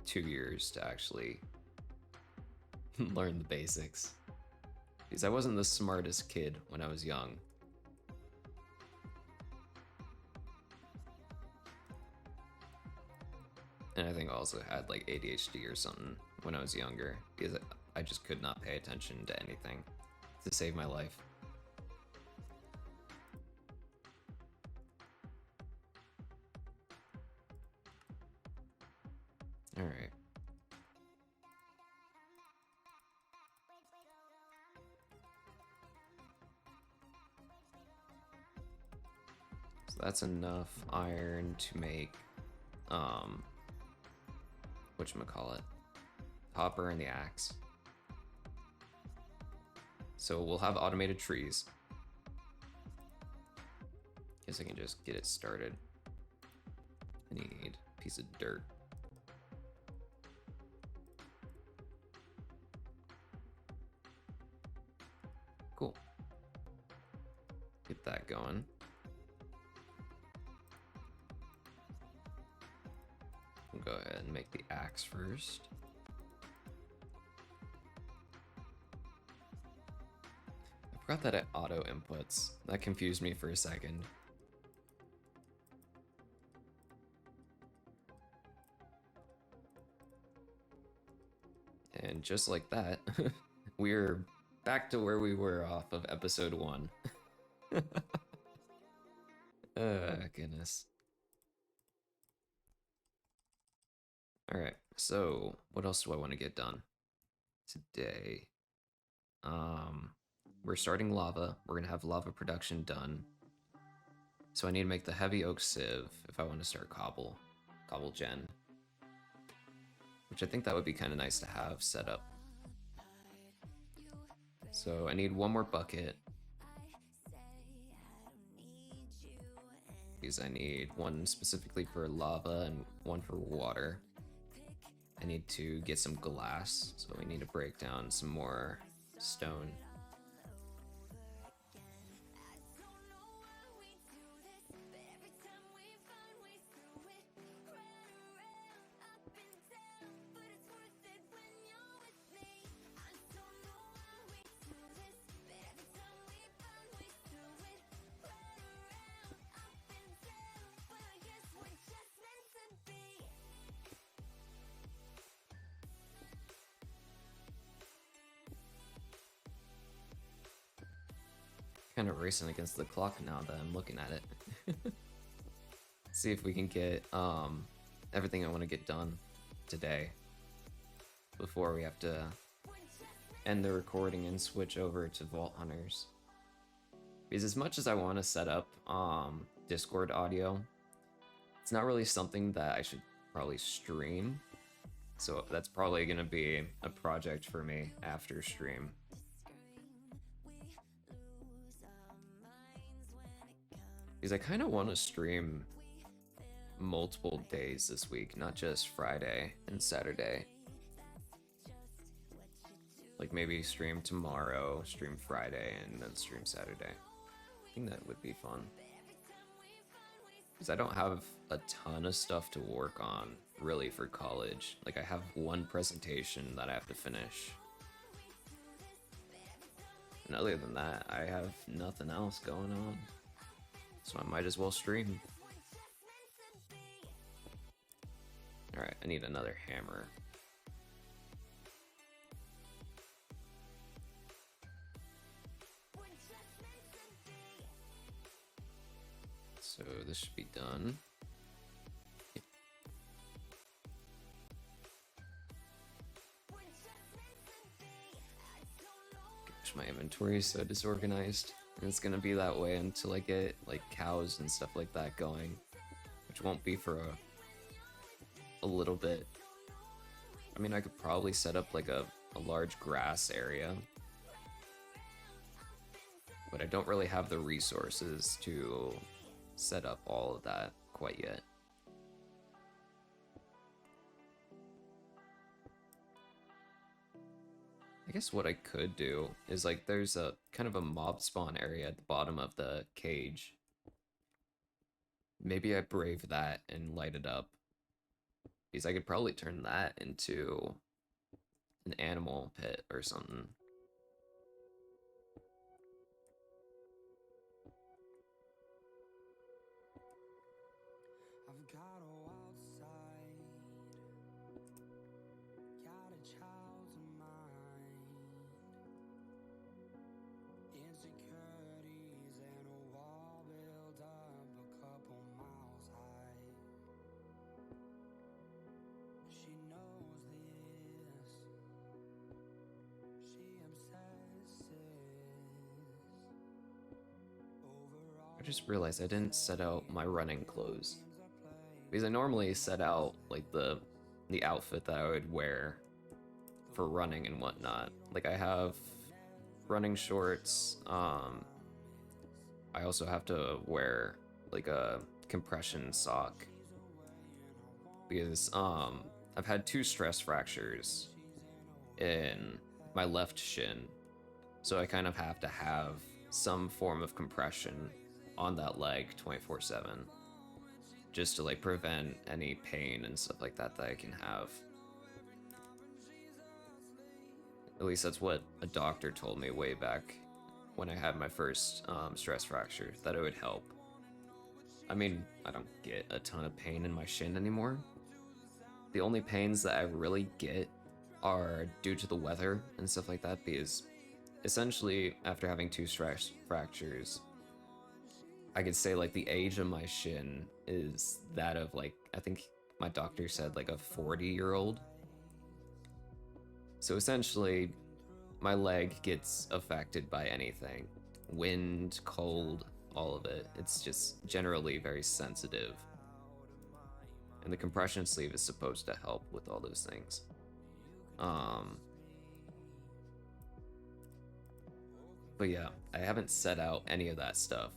2 years to actually learn the basics. Because I wasn't the smartest kid when I was young. And I think I also had like ADHD or something when I was younger because I just could not pay attention to anything to save my life. All right. So that's enough iron to make whatchamacallit, hopper and the axe. So we'll have automated trees. Guess I can just get it started. I need a piece of dirt. Cool. Get that going. We'll go ahead and make the axe first. I forgot that it auto inputs. That confused me for a second. And just like that, we're back to where we were off of episode 1. Goodness. Alright, so what else do I want to get done today? We're starting lava. We're gonna have lava production done. So I need to make the heavy oak sieve if I want to start cobble gen. Which I think that would be kind of nice to have set up. So I need one more bucket. Because I need one specifically for lava and one for water. I need to get some glass, so we need to break down some more stone. Kind of racing against the clock now that I'm looking at it. See if we can get everything I want to get done today before we have to end the recording and switch over to Vault Hunters. Because as much as I want to set up Discord audio, it's not really something that I should probably stream. So that's probably going to be a project for me after stream. Because I kind of want to stream multiple days this week, not just Friday and Saturday. Like maybe stream tomorrow, stream Friday, and then stream Saturday. I think that would be fun. Because I don't have a ton of stuff to work on, really, for college. Like I have one presentation that I have to finish. And other than that, I have nothing else going on. So I might as well stream. Alright, I need another hammer. So this should be done. Gosh, my inventory is so disorganized. And it's gonna be that way until I get like cows and stuff like that going, which won't be for a little bit. I mean, I could probably set up like a large grass area, but I don't really have the resources to set up all of that quite yet. I guess what I could do is like there's a kind of a mob spawn area at the bottom of the cage. Maybe I brave that and light it up. Because I could probably turn that into an animal pit or something. I just realized I didn't set out my running clothes. Because I normally set out like the outfit that I would wear for running and whatnot. Like I have running shorts, I also have to wear like a compression sock because I've had 2 stress fractures in my left shin, so I kind of have to have some form of compression on that leg 24/7 just to like prevent any pain and stuff like that that I can have. At least that's what a doctor told me way back when I had my first stress fracture, that it would help. I mean, I don't get a ton of pain in my shin anymore. The only pains that I really get are due to the weather and stuff like that, because essentially after having 2 stress fractures, I could say like the age of my shin is that of like, I think my doctor said like a 40-year-old. So essentially my leg gets affected by anything. Wind, cold, all of it. It's just generally very sensitive. And the compression sleeve is supposed to help with all those things. But yeah, I haven't set out any of that stuff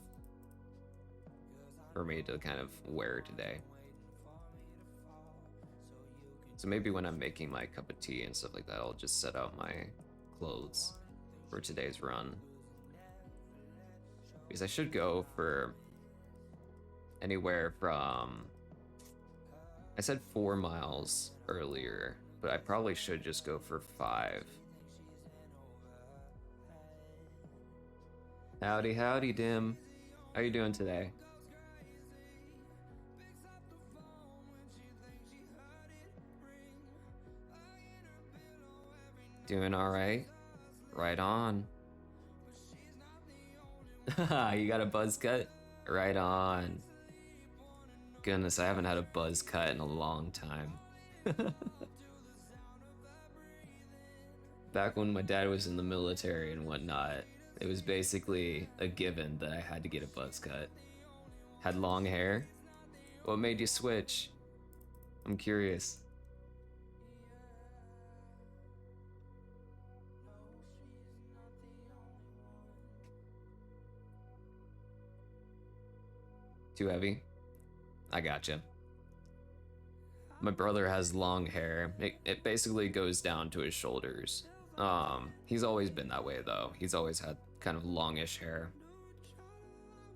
for me to kind of wear today. So maybe when I'm making my cup of tea and stuff like that, I'll just set out my clothes for today's run. Because I should go for anywhere from, I said 4 miles earlier, but I probably should just go for 5. Howdy, howdy, Dim. How you doing today? Doing all right? Right on. You got a buzz cut? Right on. Goodness, I haven't had a buzz cut in a long time. Back when my dad was in the military and whatnot, it was basically a given that I had to get a buzz cut. Had long hair? What made you switch? I'm curious. Too heavy? I gotcha. My brother has long hair. It basically goes down to his shoulders. He's always been that way though. He's always had kind of longish hair.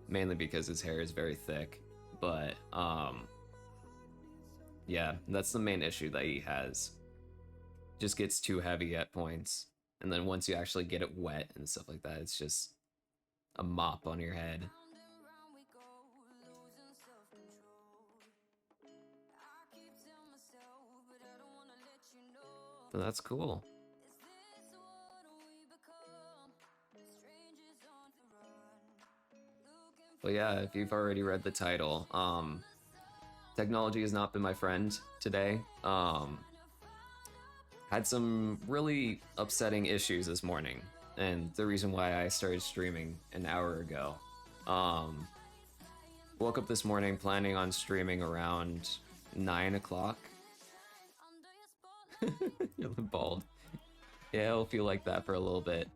Mainly because his hair is very thick. But, yeah, that's the main issue that he has. Just gets too heavy at points. And then once you actually get it wet and stuff like that, it's just a mop on your head. But that's cool. But yeah, if you've already read the title, technology has not been my friend today. Had some really upsetting issues this morning, and the reason why I started streaming an hour ago. Woke up this morning planning on streaming around 9 o'clock. You're bald. Yeah, it'll feel like that for a little bit.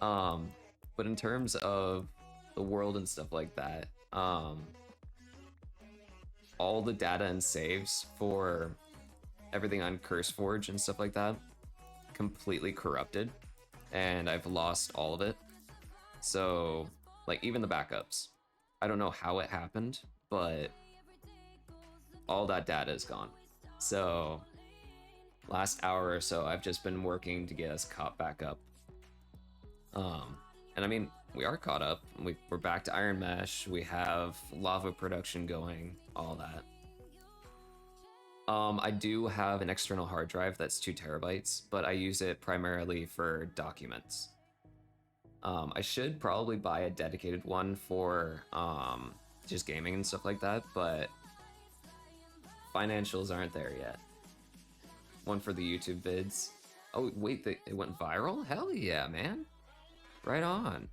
But in terms of the world and stuff like that, all the data and saves for everything on CurseForge and stuff like that completely corrupted, and I've lost all of it. So, like, even the backups. I don't know how it happened, but all that data is gone. So, last hour or so, I've just been working to get us caught back up. And I mean, we are caught up. We're back to Iron Mesh. We have lava production going, all that. I do have an external hard drive that's 2 terabytes, but I use it primarily for documents. I should probably buy a dedicated one for just gaming and stuff like that, but financials aren't there yet. One for the YouTube vids. Oh, wait, it went viral? Hell yeah, man. Right on.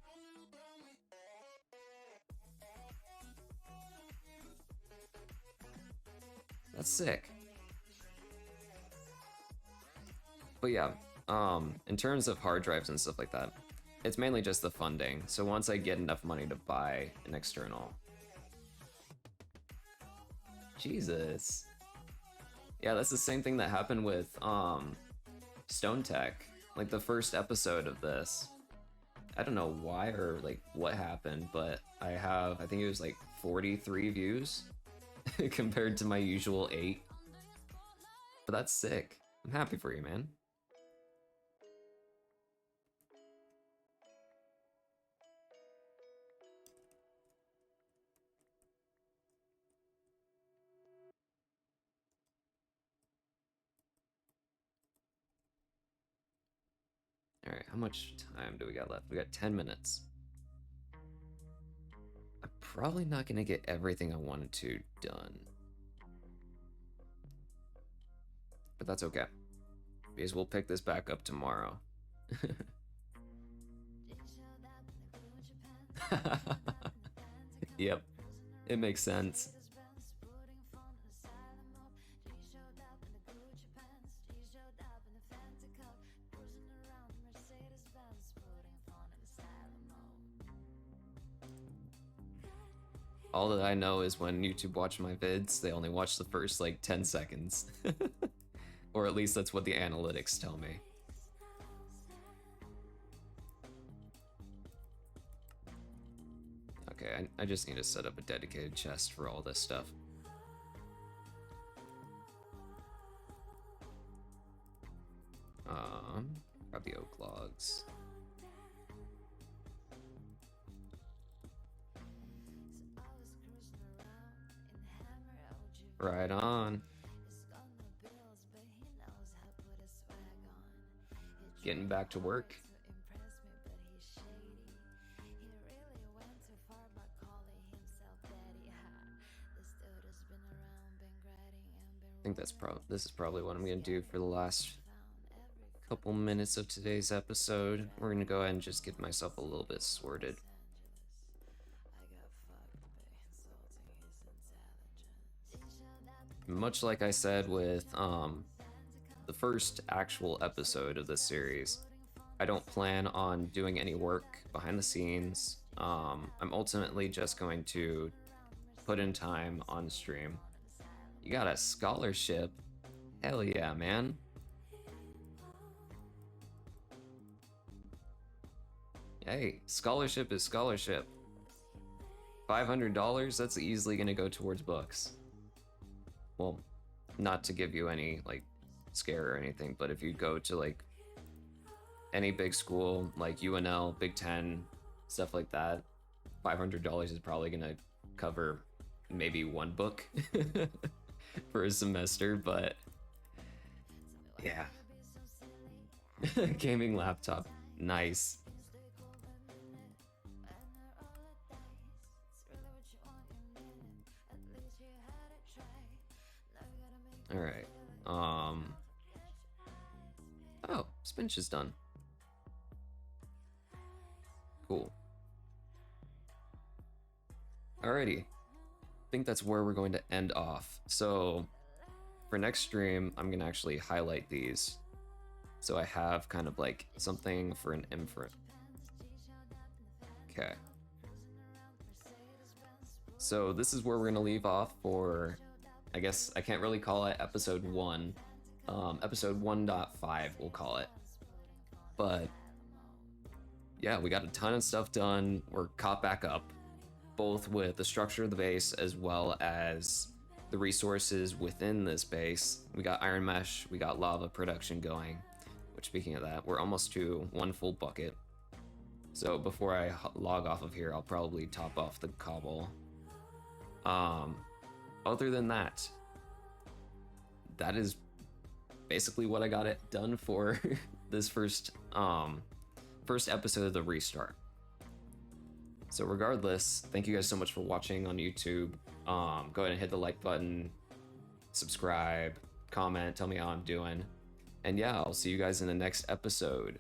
That's sick. But yeah, in terms of hard drives and stuff like that, it's mainly just the funding. So once I get enough money to buy an external, Jesus. Yeah, that's the same thing that happened with Stone Tech. Like the first episode of this. I don't know why or like what happened, but I think it was like 43 views compared to my usual 8. But that's sick. I'm happy for you, man. Alright, how much time do we got left? We got 10 minutes. I'm probably not gonna get everything I wanted to done. But that's okay. Because we'll pick this back up tomorrow. Yep, it makes sense. All that I know is when YouTube watch my vids, they only watch the first like 10 seconds. Or at least that's what the analytics tell me. Okay, I just need to set up a dedicated chest for all this stuff. Grab the oak logs. Right on. Getting back to work. I think this is probably what I'm gonna do for the last couple minutes of today's episode. We're gonna go ahead and just get myself a little bit sorted. Much like I said with the first actual episode of this series, I don't plan on doing any work behind the scenes. I'm ultimately just going to put in time on stream. You got a scholarship? Hell yeah, man. Hey, scholarship is scholarship. $500, that's easily gonna go towards books. Well, not to give you any like scare or anything, but if you go to like any big school like UNL, Big Ten, stuff like that, $500 is probably gonna cover maybe one book for a semester, but yeah. Gaming laptop, nice. All right. Oh, Spinch is done. Cool. Alrighty. I think that's where we're going to end off. So for next stream, I'm gonna actually highlight these. So I have kind of like something for an inference. Okay. So this is where we're gonna leave off for, I guess I can't really call it episode 1. Episode 1.5 we'll call it. But yeah, we got a ton of stuff done. We're caught back up, both with the structure of the base as well as the resources within this base. We got iron mesh, we got lava production going, which speaking of that, we're almost to 1 full bucket. So before I log off of here, I'll probably top off the cobble. Other than that, that is basically what I got it done for this first episode of the restart. So regardless, thank you guys so much for watching on YouTube. Go ahead and hit the like button, subscribe, comment, tell me how I'm doing. And yeah, I'll see you guys in the next episode.